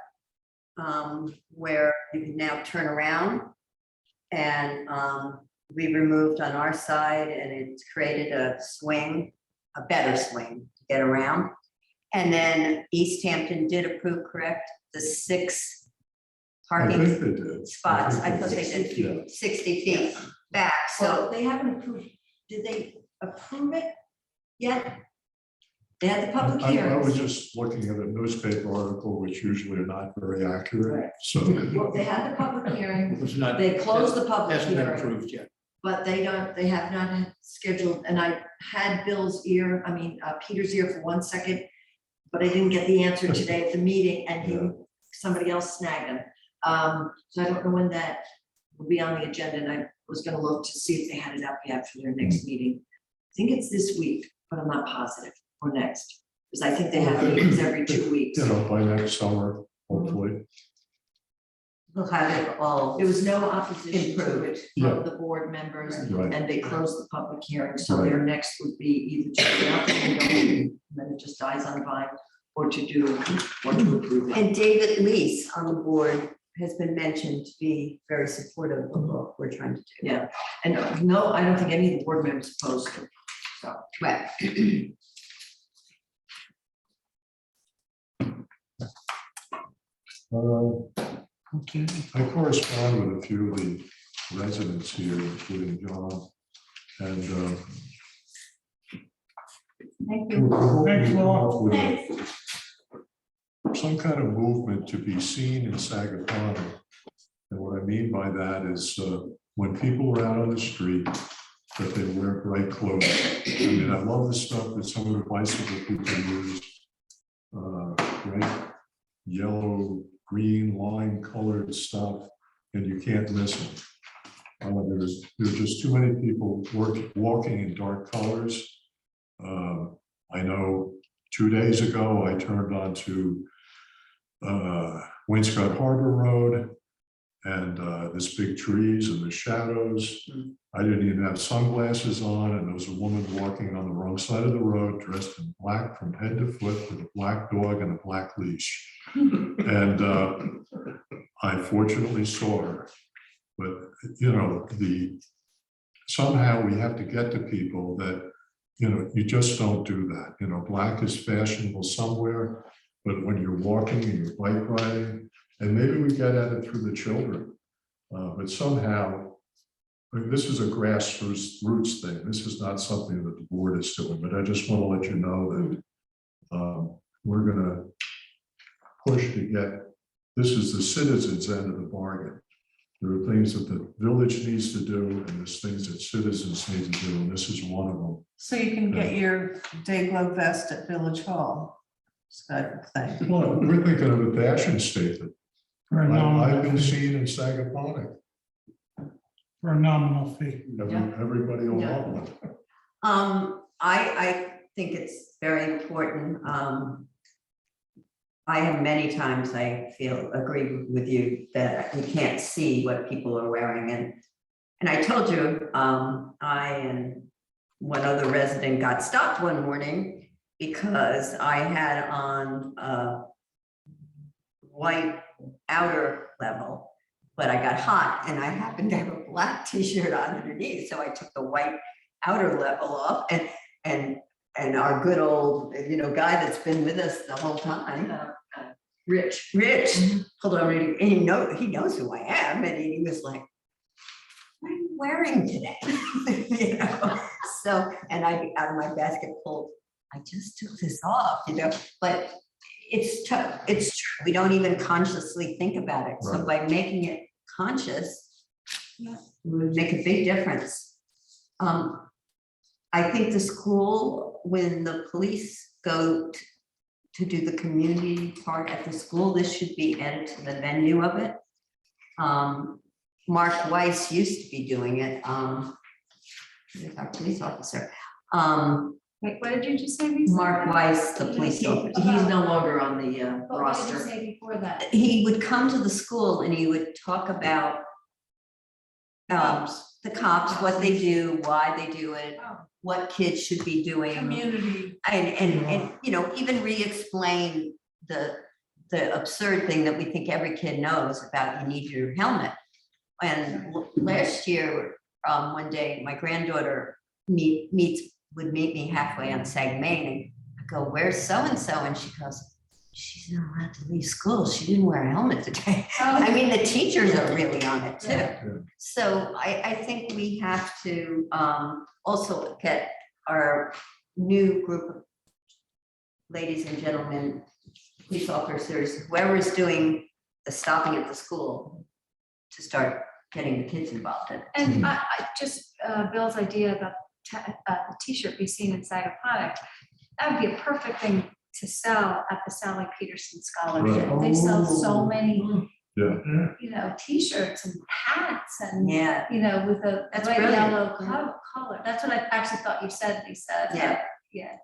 where you can now turn around. And, we removed on our side, and it's created a swing, a better swing to get around. And then East Hampton did approve, correct, the 6 I parking think they did. spots, I think thought they did, yeah. did 60 feet back, So so, they haven't approved, did they approve it yet? They had the public I was hearings. just looking at a newspaper article, which usually are not very accurate, Right. so. Well, they had the public hearing, It was not. they closed the public Hasn't been hearing, approved yet. but they have not scheduled, and I had Bill's ear, Peter's ear for 1 second, but I didn't get the answer today at the meeting, and somebody else snagged him. So I don't know when that will be on the agenda, and I was gonna look to see if they had it up yet for their next meeting. I think it's this week, but I'm not positive, or next, because I think they have meetings every 2 weeks. You know, by next summer, hopefully. we'll have it all. There was no opposition to Improved. it Yeah. from the board members, Right. and they closed the public hearing, so their next would be either to do nothing and don't, and then it just dies on the vine, or to approve it. And David Lease on the board has been mentioned to be very supportive of what we're trying to do. Yeah, and no, I don't think any of the board members opposed it, so. Well, Okay. I correspond with a few of the residents here, including John, and thank you. Thanks, Laura. with some kind of movement to be seen in Sagaponic. And what I mean by that is when people are out on the street, that they wear bright clothes. I mean, I love the stuff that some of the bicycle people use. Bright yellow, green, lime colored stuff, and you can't miss them. There's just too many people walking in dark colors. I know 2 days ago, I turned onto Winscott Harbor Road, and there's big trees and the shadows. I didn't even have sunglasses on, and there was a woman walking on the wrong side of the road, dressed in black from head to foot, with a black dog and a black leash. And I fortunately saw her. But, you know, somehow we have to get to people that, you know, you just don't do that. You know, black is fashionable somewhere, but when you're walking and you're bike riding, and maybe we get at it through the children, but somehow, I mean, this is a grassroots thing. This is not something that the board is doing, but I just want to let you know that we're gonna push to get, this is the citizens' end of the bargain. There are things that the village needs to do, and there's things that citizens need to do, and this is one of them. So you can get your day glow vest at Village Hall. Type of thing. Well, we're thinking of a fashion statement. For a I've nominal been fee. seen in Sagaponic. For a nominal fee. Everybody will Yeah. want one. I think it's very important. I have many times I agree with you that you can't see what people are wearing, and I told you, I and one other resident got stopped one morning because I had on a white outer level, but I got hot and I happened to have a black t-shirt on underneath, so I took the white outer level off, and our good old, guy that's been with us the whole time, Rich, pulled over, and he knows who I am, and he was like, what are you wearing today? So, and I, out of my basket pulled, I just took this off, but it's tough, it's true, we don't even consciously think about it, so by making it conscious, it would make a big difference. I think the school, when the police go to do the community part at the school, this should be added to the venue of it. Mark Weiss used to be doing it, he's our police officer. Wait, what did you just say? Lisa? Mark Weiss, the police officer. He's no longer on the But what did you roster. say before that? He would come to the school and he would talk about the cops, what they do, why they do it, Oh. what kids should be doing. Community. And even re-explain the absurd thing that we think every kid knows about, you need your helmet. And last year, one day, my granddaughter would meet me halfway on Sag Main, and I go, where's so-and-so? And she goes, she's not allowed to leave school. She didn't wear a helmet today. I mean, the teachers are really on it too. Yeah. So I think we have to also get our new group of ladies and gentlemen, police officers, whoever is doing the stopping at the school, to start getting the kids involved in it. And I just, Bill's idea about the t-shirt be seen in Sagaponic, that would be a perfect thing to sell at the Sally Peterson Scholarship. Right. They sell so many, Yeah. t-shirts and hats and, Yeah, with a That's bright brilliant. yellow color. That's what I actually thought you said, Lisa. Yeah. Yeah,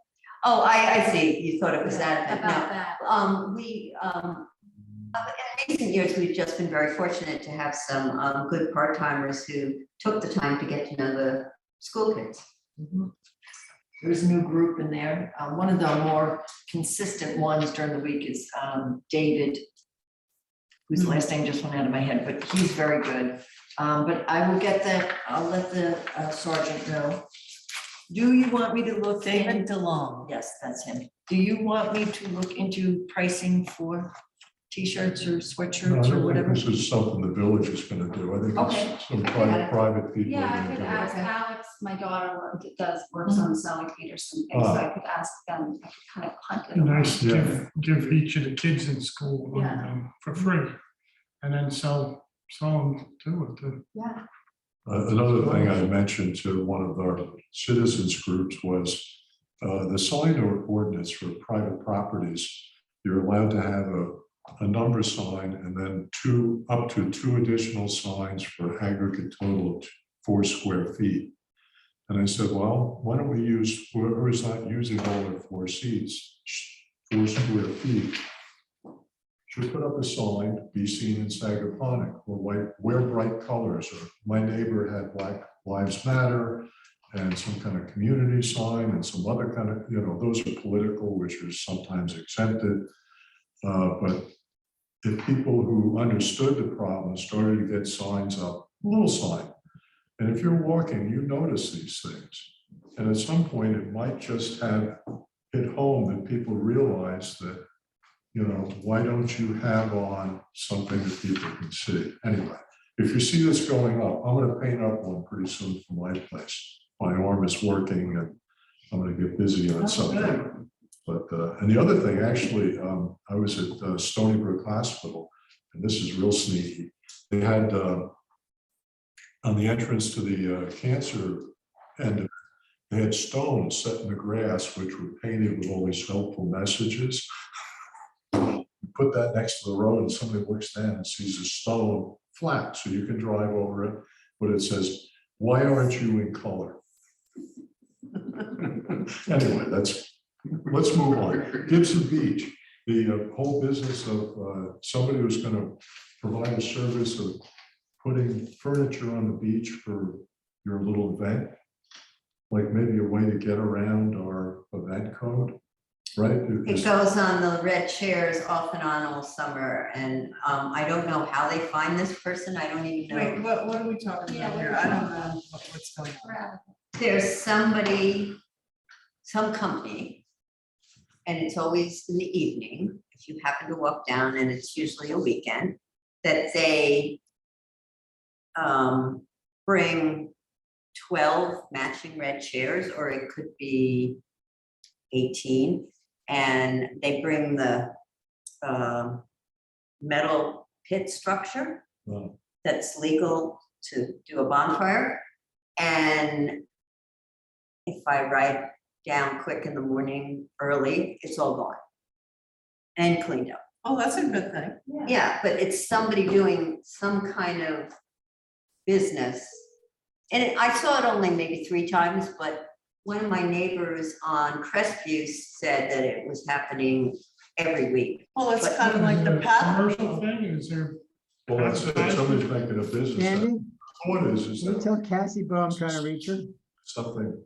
oh, I see, you thought it was that. but no. about that. In recent years, we've just been very fortunate to have some good part-timers who took the time to get to know the school kids. There's a new group in there. One of the more consistent ones during the week is David, whose last name just went out of my head, but he's very good. But I will get that, I'll let the sergeant know. Do you want me to look? David DeLong. Yes, that's him. Do you want me to look into pricing for t-shirts or No, I sweatshirts don't or think whatever? this is something the village is gonna do. I think Okay. it's some got it. private people. Yeah, are I gonna could do it. ask Alex, my daughter works on Sally Peterson thing, so I could ask them, I could kind of punt it. Nice to Yeah. give each of the kids in school one of Yeah. them for free. And then sell them too. Yeah. Another thing I mentioned to one of our citizens groups was the sign ordinance for private properties. You're allowed to have a number sign and then up to two additional signs for aggregate total of 4 square feet. And I said, well, why don't we use, whoever's not using all their 4 seats, 4 square feet, should put up a sign, be seen in Sagaponic, or wear bright colors, or my neighbor had Black Lives Matter and some kind of community sign and some other kind of, those are political, which are sometimes exempted. But if people who understood the problem started to get signs up, a little sign, and if you're walking, you notice these things. And at some point, it might just have hit home that people realize that, why don't you have on something that people can see? Anyway, if you see this going up, I'm going to paint up one pretty soon for my place. My arm is working and I'm going to get busy on something. But, and the other thing, actually, I was at Stony Brook Hospital, and this is real sneaky. They had on the entrance to the cancer end of it, they had stones set in the grass, which were painted with all these helpful messages. Put that next to the road and somebody looks down and sees a stone flat, so you can drive over it, but it says, why aren't you in color? Anyway, let's move on. Gibson Beach, the whole business of somebody who's gonna provide a service of putting furniture on the beach for your little event. Like maybe a way to get around our event code, right? It goes on the red chairs off and on all summer, and I don't know how they find this person, I don't even Wait, know. what are we talking about here? I don't know what's going on. There's somebody, some company, and it's always in the evening, if you happen to walk down, and it's usually a weekend, that they bring 12 matching red chairs, or it could be 18, and they bring the metal pit structure Wow. that's legal to do a bonfire. And if I write down quick in the morning early, it's all gone and cleaned up. Oh, that's a good thing. Yeah, but it's somebody doing some kind of business. And I saw it only maybe 3 times, but one of my neighbors on Crestview said that it was happening every week. Well, it's But- kind of like the paddle. Commercial thing, is there? Well, that's it, somebody's making a business. Andy, What is can you that tell Cassie Bo I'm trying to reach her? something?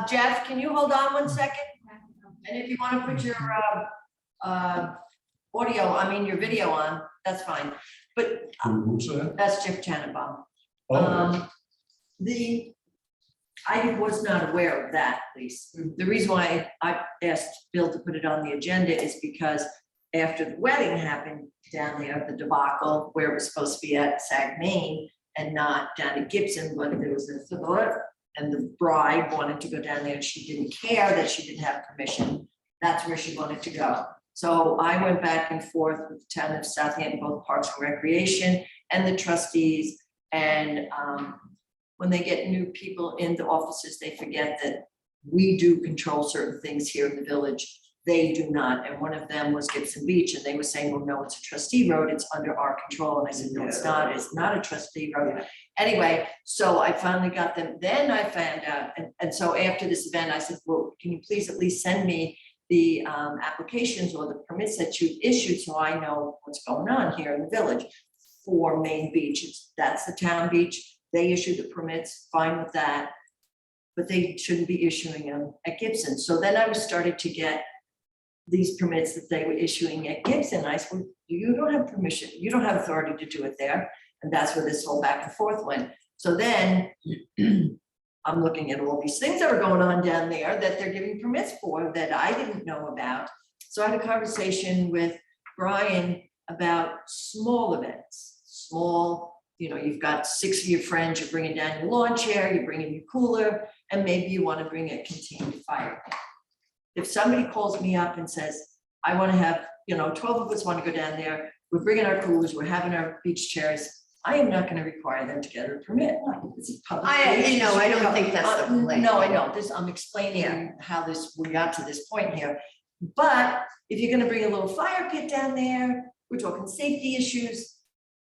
Jeff, can you hold on 1 second? And if you want to put your your video on, that's fine. But Who's that? that's Jeff Tannenbaum. Oh, I was not aware of that, at least. The reason why I asked Bill to put it on the agenda is because after the wedding happened down there, the debacle where it was supposed to be at Sag Main and not down at Gibson, but there was a thought, and the bride wanted to go down there and she didn't care that she didn't have permission. That's where she wanted to go. So I went back and forth with the town of Southampton, both Parks and Recreation and the trustees. And when they get new people in the offices, they forget that we do control certain things here in the village. They do not. And one of them was Gibson Beach, and they were saying, well, no, it's a trustee road. It's under our control. And I said, no, it's not. It's not a trustee road. Anyway, so I finally got them. Then I found out, and so after this event, I said, well, can you please at least send me the applications or the permits that you issued so I know what's going on here in the village for Main Beach. That's the town beach. They issued the permits, fine with that, but they shouldn't be issuing them at Gibson. So then I was started to get these permits that they were issuing at Gibson. I said, well, you don't have permission, you don't have authority to do it there. And that's where this whole back and forth went. So then I'm looking at all these things that are going on down there that they're giving permits for that I didn't know about. So I had a conversation with Brian about small events, small, you've got 6 of your friends, you're bringing down your lawn chair, you're bringing your cooler, and maybe you want to bring a contained fire pit. If somebody calls me up and says, I want to have, 12 of us want to go down there, we're bringing our coolers, we're having our beach chairs, I am not going to require them to get a permit. This is public. I don't think that's the complaint. No, I know, I'm explaining how we got to this point here. But if you're gonna bring a little fire pit down there, we're talking safety issues.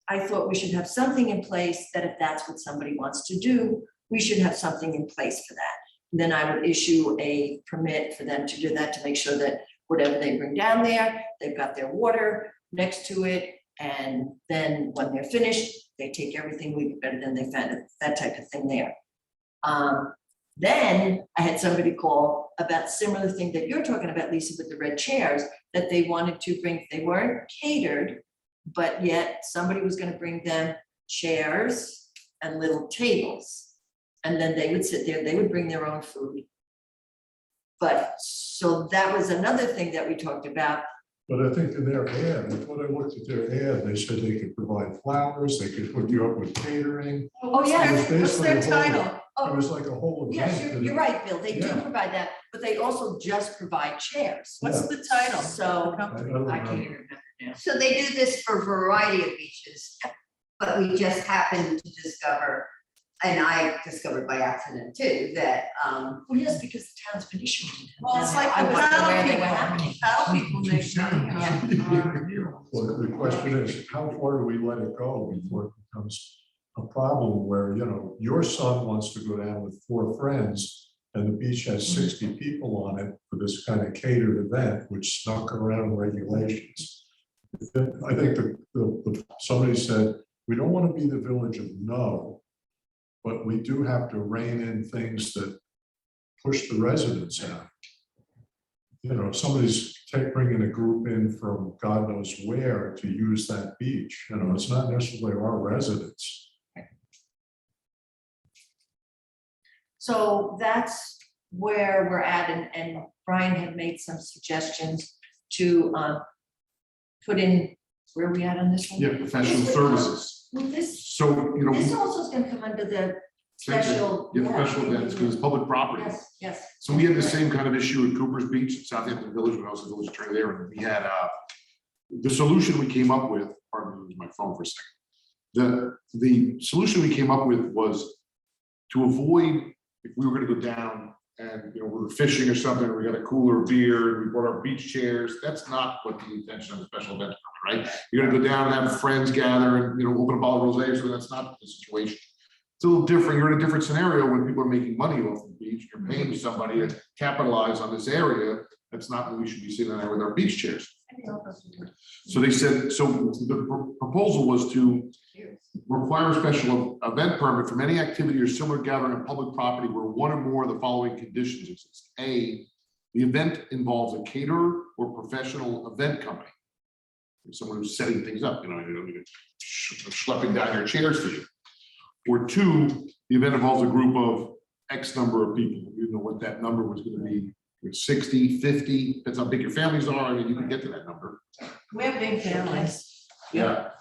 I thought we should have something in place that if that's what somebody wants to do, we should have something in place for that. Then I would issue a permit for them to do that, to make sure that whatever they bring down there, they've got their water next to it. And then when they're finished, they take everything we better than they found it, that type of thing there. Then I had somebody call about similar thing that you're talking about, Lisa, with the red chairs, that they wanted to bring, they weren't catered, but yet somebody was gonna bring them chairs and little tables. And then they would sit there, they would bring their own food. But, so that was another thing that we talked about. But I think in their ad, I thought I looked at their ad, they said they could provide flowers, they could hook you up with catering. Oh, yeah. What's their title? It was like a whole event. Yes, you're right, Bill, they do Yeah. provide that, but they also just provide chairs. What's the title? So, I don't I can't know. even remember now. So they do this for a variety of beaches, but we just happened to discover, and I discovered by accident too, that, Well, yes, because the town's been issuing. them. Well, it's like I the wasn't aware they paddle were happening. people. Paddle people make money. Well, the question is, how far do we let it go before it becomes a problem where, your son wants to go down with 4 friends and the beach has 60 people on it for this kind of catered event, which snuck around regulations. I think somebody said, we don't want to be the village of no, but we do have to rein in things that push the residents out. You know, if somebody's bringing a group in from God knows where to use that beach, you know, it's not necessarily our residents. So that's where we're at, and Brian had made some suggestions to put in, where are we at on this one? Yeah, professional services. Well, this, So, you know. this also is gonna come under the special. Yeah, special events, because it's public property. Yes, yes. So we had the same kind of issue at Cooper's Beach, Southampton Village, when I was the village attorney there, and we had the solution we came up with, pardon me, use my phone for a second. The solution we came up with was to avoid, if we were gonna go down and, you know, we were fishing or something, we got a cooler of beer, we brought our beach chairs, that's not what the intention of the special event, right? You're gonna go down and have friends gather and, you know, open a bottle of rosé, so that's not the situation. It's a little different. You're in a different scenario when people are making money off the beach. You're paying somebody to capitalize on this area. That's not what we should be sitting there with our beach chairs. So they said, so the proposal was to require a special event permit from any activity or similar gathering on public property where one or more of the following conditions exist. A, the event involves a caterer or professional event company. Someone who's setting things up, you know, schlepping down your chairs for you. Or two, the event involves a group of X number of people. You know what that number was going to be, 60, 50, depends how big your families are. I mean, you can get to that number. We have big families. Yeah.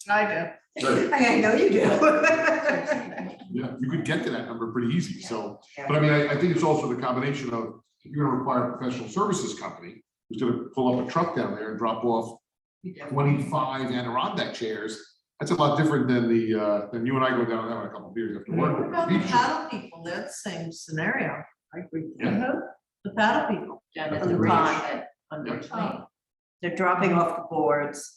I do. I know you do. Yeah, you could get to that number pretty easy. So, but I mean, I think it's also the combination of, you're going to require a professional services company who's going to pull up a truck down there and drop off 25 Adirondack chairs. That's a lot different than than you and I go down and having a couple of beers after What work. about the paddle people? That's the same scenario. I agree. The paddle people. Down at On the the bridge, pond. on Bridge Lane. They're dropping off the boards.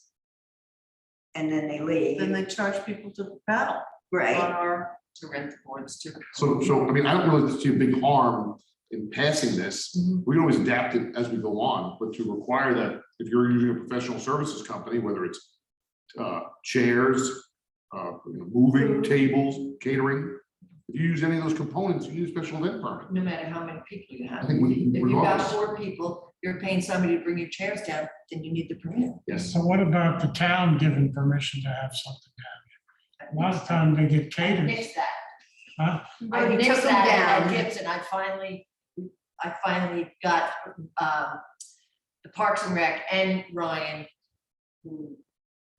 And then they leave, Then they charge people to paddle on right? our, to rent the boards too. So I mean, I don't really see a big harm in passing this. We can always adapt it as we go on, but to require that if you're using a professional services company, whether it's chairs, you know, moving tables, catering, if you use any of those components, you use special event permit. No matter how many people you have. I think If you've got regardless. 4 people, you're paying somebody to bring your chairs down, then you need the permit. Yes. So what about the town giving permission to have something down? A lot of times they get I catered, nixed that. huh? I Already nixed took them that at down. Gibson. I finally got the Parks and Rec and Ryan. who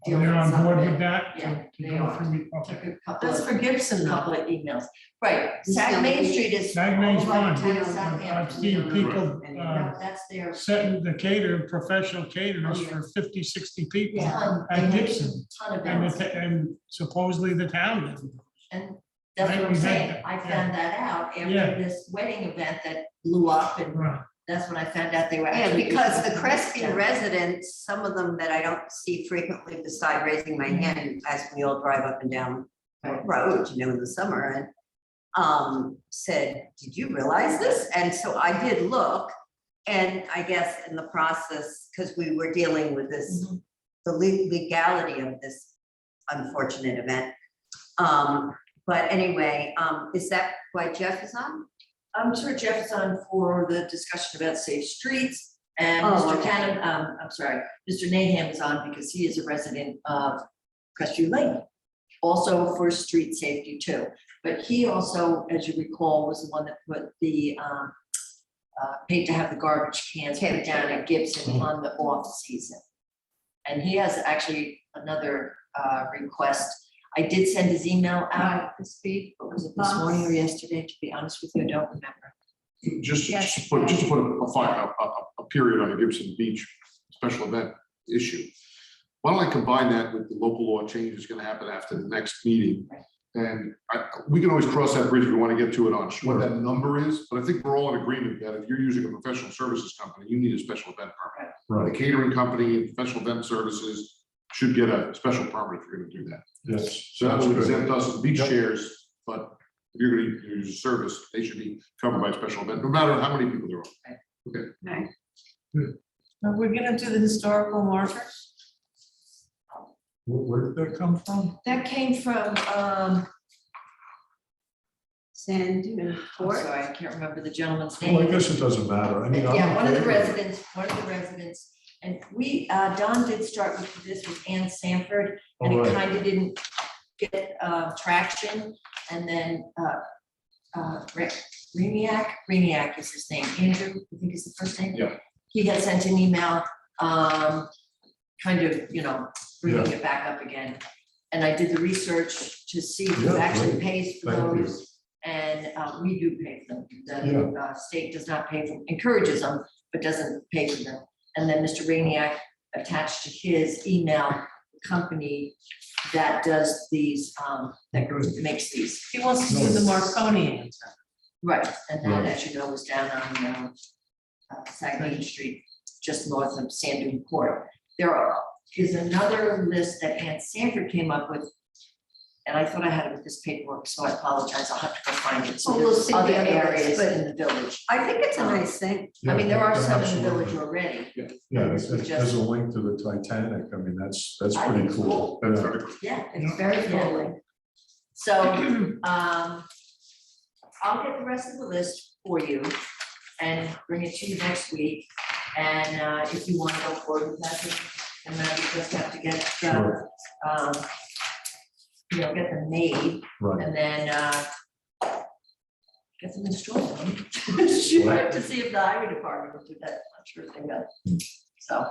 deal They're with on some board of it. with that? Yeah, To they go are. through the- Took okay. a couple That's of, for Gibson though. couple of emails. Right, Still Sac Main the- Street is. That means owned by the fine. town of Southampton. I've seen people No, that's their. setting the cater, professional caterers Oh, yeah. for 50, 60 people Ton- at they have Gibson. Ton of And, events. and supposedly the town doesn't. And that's what Right, I'm we had saying. that, I yeah. found that out Yeah. after this wedding event that blew up, and Right. that's when I found out they were Yeah, actually. because the Yeah. Crespi residents, some of them that I don't see frequently beside raising my hand as we all drive up and down the road, you know, in the summer, and said, did you realize this? And so I did look, and I guess in the process, because we were dealing with this, the legality of this unfortunate event. But anyway, is that why Jeff is on? I'm sure Jeff is on for the discussion about safe streets, and Oh, Mr. okay. Cannon, I'm sorry, Mr. Naham is on because he is a resident of Crestview Lane. Also for street safety too, but he also, as you recall, was the one that put the, paid to have the garbage cans put down at Gibson on the off season. And he has actually another, request. I did send his email out this week, but was it this morning or yesterday? To be honest with you, I don't remember. Just Yes. to put a period on the Gibson Beach special event issue. Why don't I combine that with the local law change that's gonna happen after the next meeting? And we can always cross that bridge if we want to get to it on what that number is, but I think we're all in agreement that if you're using a professional services company, you need a special event permit. Right, The catering company, professional event services should get a special permit if you're gonna do that. yes. So that sounds would good. exempt us as beach Yep. chairs, but if you're gonna use a service, they should be covered by special event, no matter how many people there are. Right. Are we gonna do the historical markers? Where did that come from? That came from, Sand dune I'm fort. sorry, I can't remember the gentleman's Well, I name. guess it doesn't matter. I mean. I'm Yeah, one of the in favor of it. residents, and we, Don did start with this with Ann Sanford, and All it right. kind of didn't get traction, and then Reniak is his name, Andrew, I think is the first name. Yeah. He had sent an email, kind of, bringing it back up again. And I did the research to see who Yeah, actually great. pays for Thank you. those. And we do pay for them. Yeah. The state does not pay for, encourages them, but doesn't pay for them. And then Mr. Rainiac attached to his email, the company that does these, makes these. He wants to do the Marconi answer. Right, and that, Right. as you know, was down on Sagamore Street, just north of Sand Dune Court. Is another list that Ann Sanford came up with, and I thought I had it with this paperwork, so I apologize, I'll have to go find it. So Well, we'll there's see the other other list, areas but- in the village. I think it's a nice thing. I mean, there are Yeah, some in the absolutely. village already. Yeah, this was there's just- a link to the Titanic. I mean, that's I pretty think it's cool. That's Yeah. very cool. Yeah, It's very Yeah. cool. so, I'll get the rest of the list for you and bring it to you next week. And if you want to go forward with that, then we just have to get, Sure. get them made Right. and then get them installed. Sure, to see if the highway department will do that, I'm sure they will. So.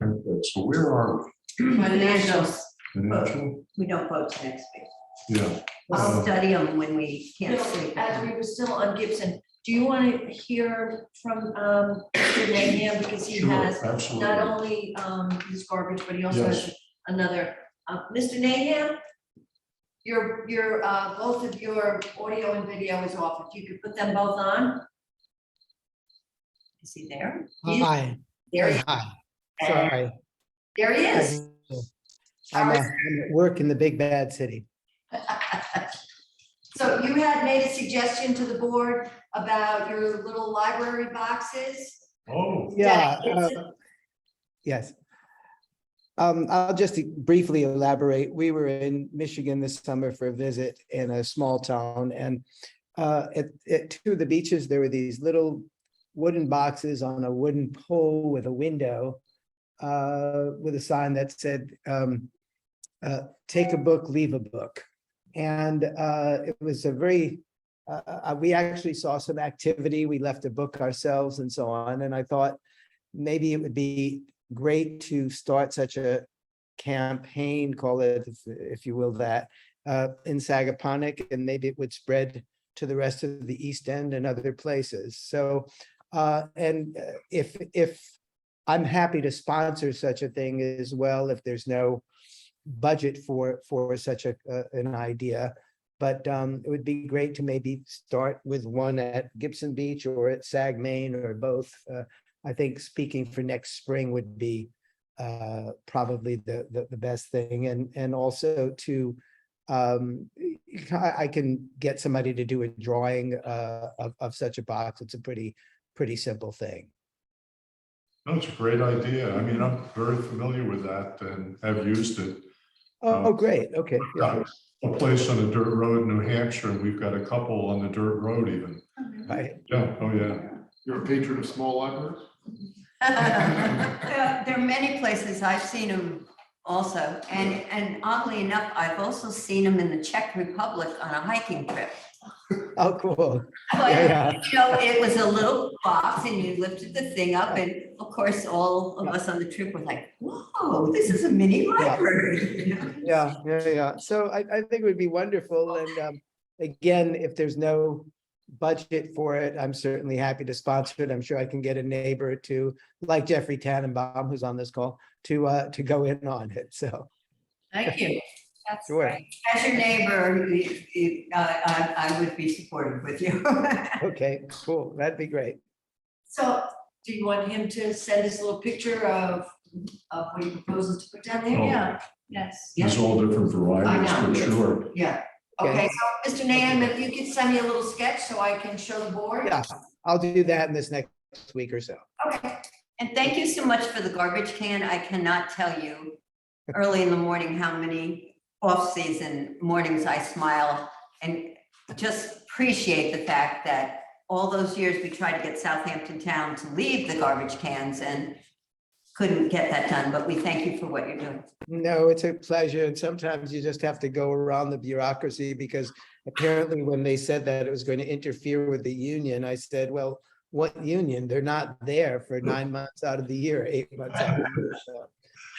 Okay, so where are Financials, we? Financial? we don't vote till next week. Yeah. We'll study them when we can't Bill, sleep. as we were still on Gibson, do you want to hear from Mr. Nahum, because he Sure, has not absolutely. only his garbage, but he also has Yes. another, Mr. Nahum? Your both of your audio and video is off, if you could put them both on? Is he there? Hi, There he, hi, sorry. there he is. I'm at work in the big bad city. So you had made a suggestion to the board about your little library boxes? Oh, Yeah, it's- yes. I'll just briefly elaborate. We were in Michigan this summer for a visit in a small town, and at two of the beaches, there were these little wooden boxes on a wooden pole with a window with a sign that said, take a book, leave a book. And it was a very, we actually saw some activity. We left a book ourselves and so on. And I thought maybe it would be great to start such a campaign, call it, if you will, that in Sagaponack, and maybe it would spread to the rest of the East End and other places. So, if I'm happy to sponsor such a thing as well, if there's no budget for such an idea. But it would be great to maybe start with one at Gibson Beach or at Sag Main or both. I think speaking for next spring would be probably the best thing. And also to, I can get somebody to do a drawing of such a box. It's a pretty simple thing. that's a great idea. I mean, I'm very familiar with that and have used it. Oh, great. Okay. Yeah. A place on a dirt road in New Hampshire, and we've got a couple on the dirt road even. Right. Yeah, oh, yeah. You're a patron of small libraries? There are many places I've seen them also, and oddly enough, I've also seen them in the Czech Republic on a hiking trip. Oh, cool. But, Yeah. it was a little box and you lifted the thing up, and of course, all of us on the trip were like, whoa, this is a mini library. Yeah. So I think it would be wonderful. And again, if there's no budget for it, I'm certainly happy to sponsor it. I'm sure I can get a neighbor to, like Jeffrey Tannenbaum, who's on this call, to go in on it. So, Thank you. That's Sure. great. As your neighbor, I would be supportive with you. okay, cool. That'd be great. So do you want him to send us a little picture of what he proposes to put down there? Oh. Yeah. Yes. There's all different varieties, I know. for sure. Yeah, Okay, so Mr. Nam, if you could send me a little sketch so I can show the board. Yeah, I'll do that in this next week or so. Okay, And thank you so much for the garbage can. I cannot tell you early in the morning how many off-season mornings I smile and just appreciate the fact that all those years we tried to get Southampton Town to leave the garbage cans and couldn't get that done, but we thank you for what you're doing. No, it's a pleasure. And sometimes you just have to go around the bureaucracy because apparently when they said that it was going to interfere with the union, I said, well, what union? They're not there for 9 months out of the year, 8 months out of the year.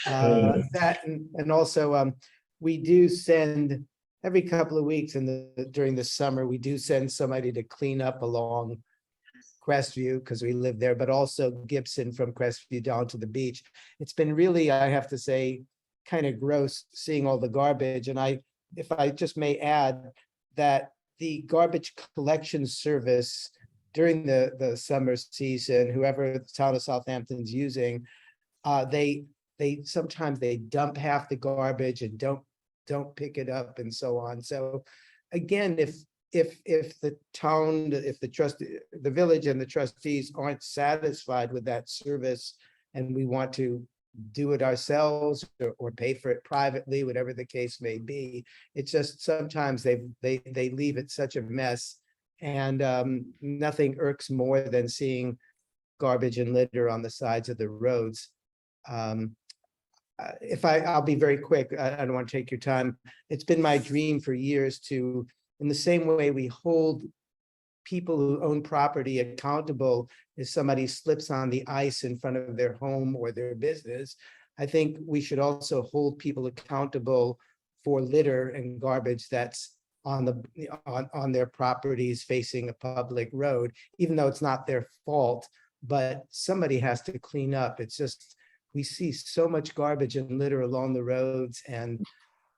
So, that and also we do send every couple of weeks during the summer, we do send somebody to clean up along Crestview because we live there, but also Gibson from Crestview down to the beach. It's been really, I have to say, kind of gross seeing all the garbage. And if I just may add that the garbage collection service during the summer season, whoever the town of Southampton's using, they sometimes they dump half the garbage and don't pick it up and so on. So again, if the town, if the village and the trustees aren't satisfied with that service and we want to do it ourselves or pay for it privately, whatever the case may be, it's just sometimes they leave it such a mess. And nothing irks more than seeing garbage and litter on the sides of the roads. I'll be very quick, I don't want to take your time. It's been my dream for years to, in the same way we hold people who own property accountable if somebody slips on the ice in front of their home or their business, I think we should also hold people accountable for litter and garbage that's on their properties facing a public road, even though it's not their fault, but somebody has to clean up. It's just, we see so much garbage and litter along the roads, and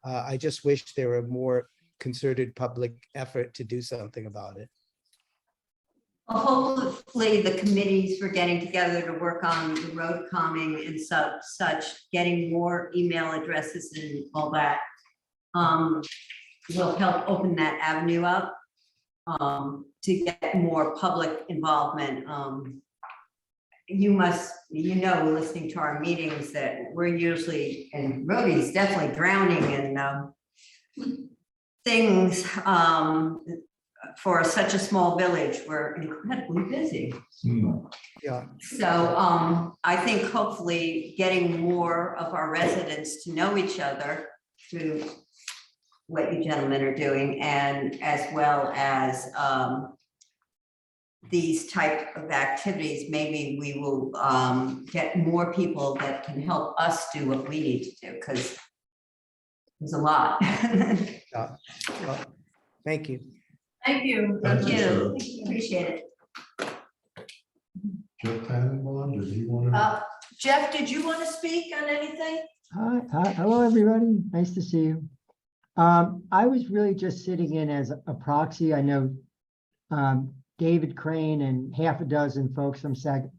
I just wish there were more concerted public effort to do something about it. Well, hopefully the committees for getting together to work on the road calming and such, getting more email addresses and all that will help open that avenue up to get more public involvement. Listening to our meetings that we're usually, and Rhodey's definitely drowning in things. For such a small village, we're incredibly busy. Yeah. So I think hopefully getting more of our residents to know each other through what you gentlemen are doing, and as well as these type of activities, maybe we will get more people that can help us do what we need to do, because there's a lot. Well, thank you. Thank you. Thank you. Sure. Appreciate it. Jeff Tannenbaum, did he want to? Jeff, did you want to speak on anything? Hi, hello, everybody. Nice to see you. I was really just sitting in as a proxy. I know David Crane and half a dozen folks from SAG.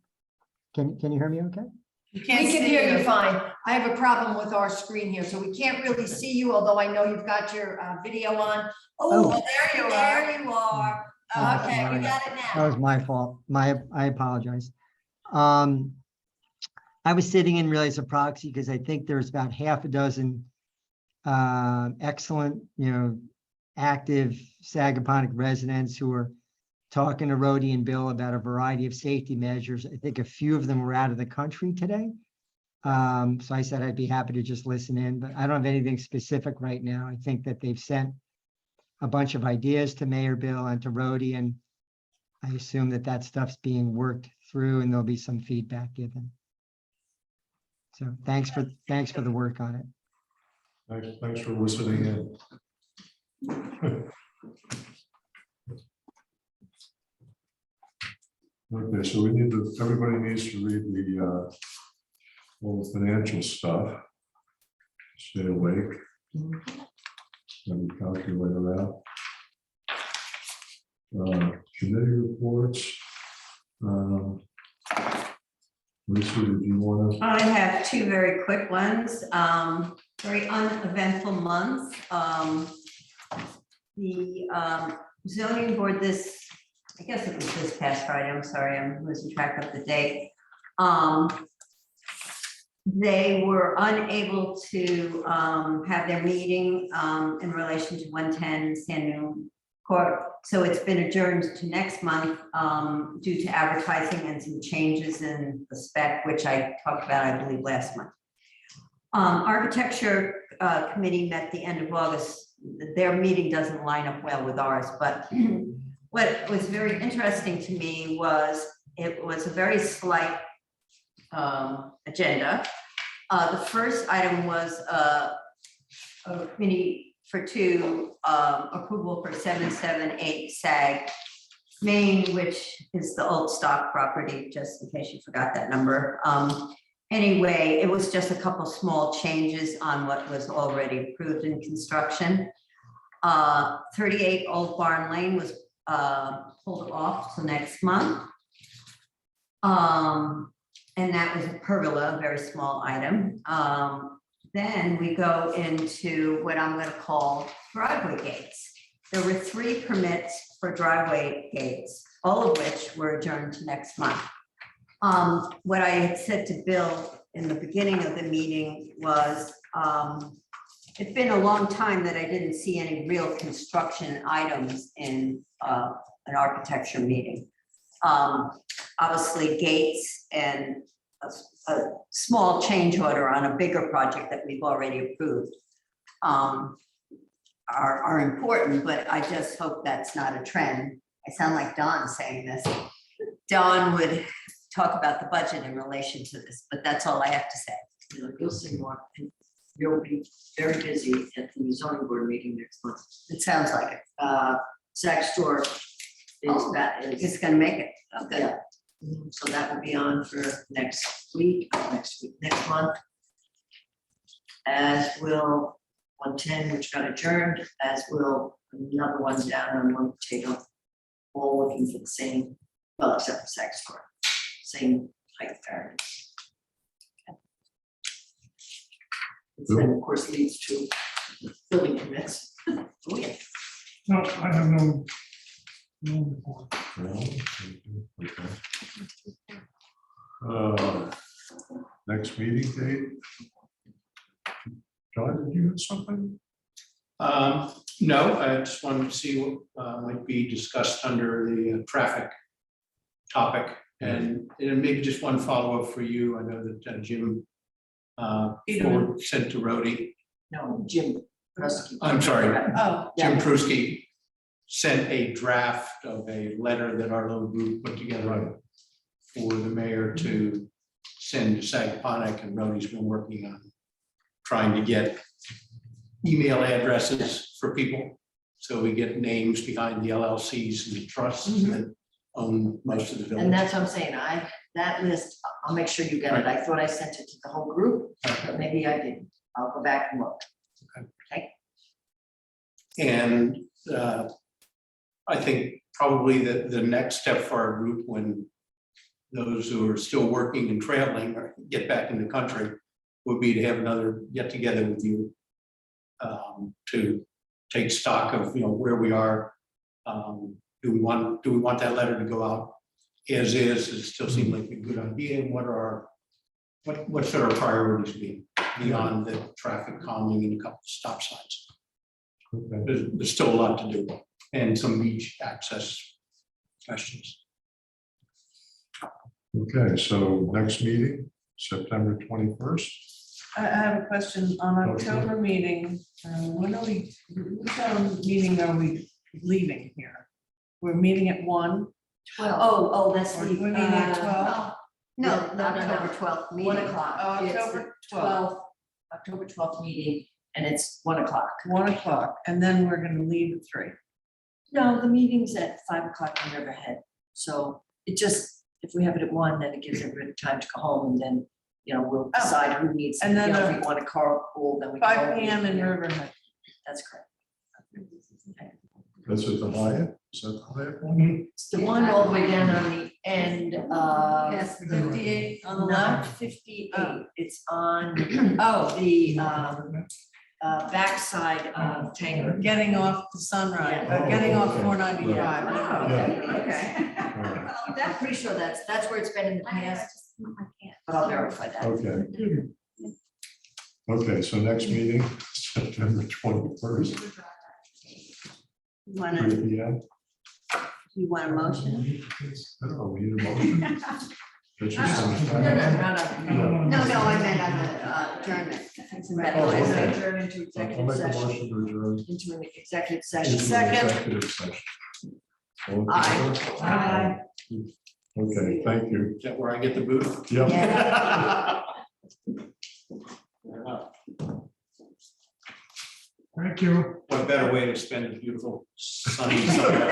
Can you hear me okay? We can hear you fine. I have a problem with our screen here, so we can't really see you, although I know you've got your video on. Oh, there you are. There you are. Okay, we got it That now. was my fault. I apologize. I was sitting in really as a proxy because I think there's about half a dozen excellent, active Sagaponic residents who are talking to Rhodey and Bill about a variety of safety measures. I think a few of them were out of the country today. So I said I'd be happy to just listen in, but I don't have anything specific right now. I think that they've sent a bunch of ideas to Mayor Bill and to Rhodey, and I assume that stuff's being worked through and there'll be some feedback given. So thanks for the work on it. Thanks for listening in. Okay, so everybody needs to read the all the financial stuff. Stay awake. And the calculator out. Committee reports. Lisa, did you want to? I have two very quick ones. Very uneventful month. The zoning board I guess it was this past Friday, I'm sorry, I'm losing track of the date. They were unable to have their meeting in relation to 110 Sandon Court. So it's been adjourned to next month due to advertising and some changes in the spec, which I talked about, I believe, last month. Architecture committee met the end of August. Their meeting doesn't line up well with ours, but what was very interesting to me was it was a very slight agenda. The first item was a committee for two approval for 778 SAG Main, which is the old stock property, just in case you forgot that number. Anyway, it was just a couple small changes on what was already approved in construction. 38 Old Barn Lane was pulled off till next month. And that was a pergola, a very small item. Then we go into what I'm going to call driveway gates. There were 3 permits for driveway gates, all of which were adjourned to next month. What I had said to Bill in the beginning of the meeting was, it's been a long time that I didn't see any real construction items in an architecture meeting. Obviously gates and a small change order on a bigger project that we've already approved are important, but I just hope that's not a trend. I sound like Don saying this. Don would talk about the budget in relation to this, but that's all I have to say. You'll see more, and you'll be very busy at the zoning board meeting next month. It sounds like it. Zach Store is It's gonna make it. Okay. Yeah. So that will be on for next next month. As will 110, which got adjourned, as will another one down on one potato. All looking for the same, well, except for Zach Store, same height variance. Which then, of course, leads to building permits. Oh, yeah. No, I have no report. No? Okay. Next meeting date? John, did you have something? No, I just wanted to see what might be discussed under the traffic topic. And maybe just one follow-up for you. I know that Jim sent to Rhodey. No, Jim Prusky. I'm sorry, Oh, Jim Prusky sent a draft of a letter that our little group put together for the mayor to send to Sagaponic, and Rhodey's been working on trying to get email addresses for people, so we get names behind the LLCs and the trusts that own most of the village. And that's what I'm saying, that list, I'll make sure you get it. I thought I sent it to the whole group, but maybe I didn't. I'll go back and look. And I think probably the next step for our group, when those who are still working and traveling or get back in the country, would be to have another get together with you to take stock of, where we are. Do we want that letter to go out as is? Does it still seem like a good idea? And what should our priorities be beyond the traffic calming and a couple of stop signs? Okay. There's still a lot to do, and some beach access questions. Okay, so next meeting, September 21st. I have a question on Okay. October meeting. When are we, which meeting are we leaving here? We're meeting at 1. Oh, that's Or the, do we meet at 12? no, No, no, no. October 12th meeting. 1 o'clock. Oh, It's the October 12th. October 12th meeting, and it's 1 o'clock. 1 o'clock, and then we're gonna leave at 3. No, the meeting's at 5 o'clock in Riverhead, so it just, if we have it at 1, then it gives everybody time to go home, and then, we'll Oh. decide who needs, And then, if we want to carpool, then we. can 5 all PM in meet here. Riverhead. That's correct. That's at the Hyatt? Is that the Hyatt one? It's the one all the way down on the end of. Yes, 58 on the Not left. 58, Oh. it's on, the, backside of Tanger. Getting off the Sunrise, Yeah. getting off Okay. 495. Oh, Yeah. okay. All right. I'm pretty sure that's where it's been in the past, but I'll verify that. Okay. Okay, so next meeting, September 21st, You want to, 3 p.m. you want a motion? I don't know, we need a motion. That's just on the- No, I meant on the adjournment. Oh, okay. Adjourn into I'll executive make a session, motion to adjourn. into an executive into session. an Second. executive session. All in Aye. favor? Aye. Okay, thank you. Is that where I get the boot? Yep. Fair enough. Thank you. What better way to spend a beautiful sunny summer?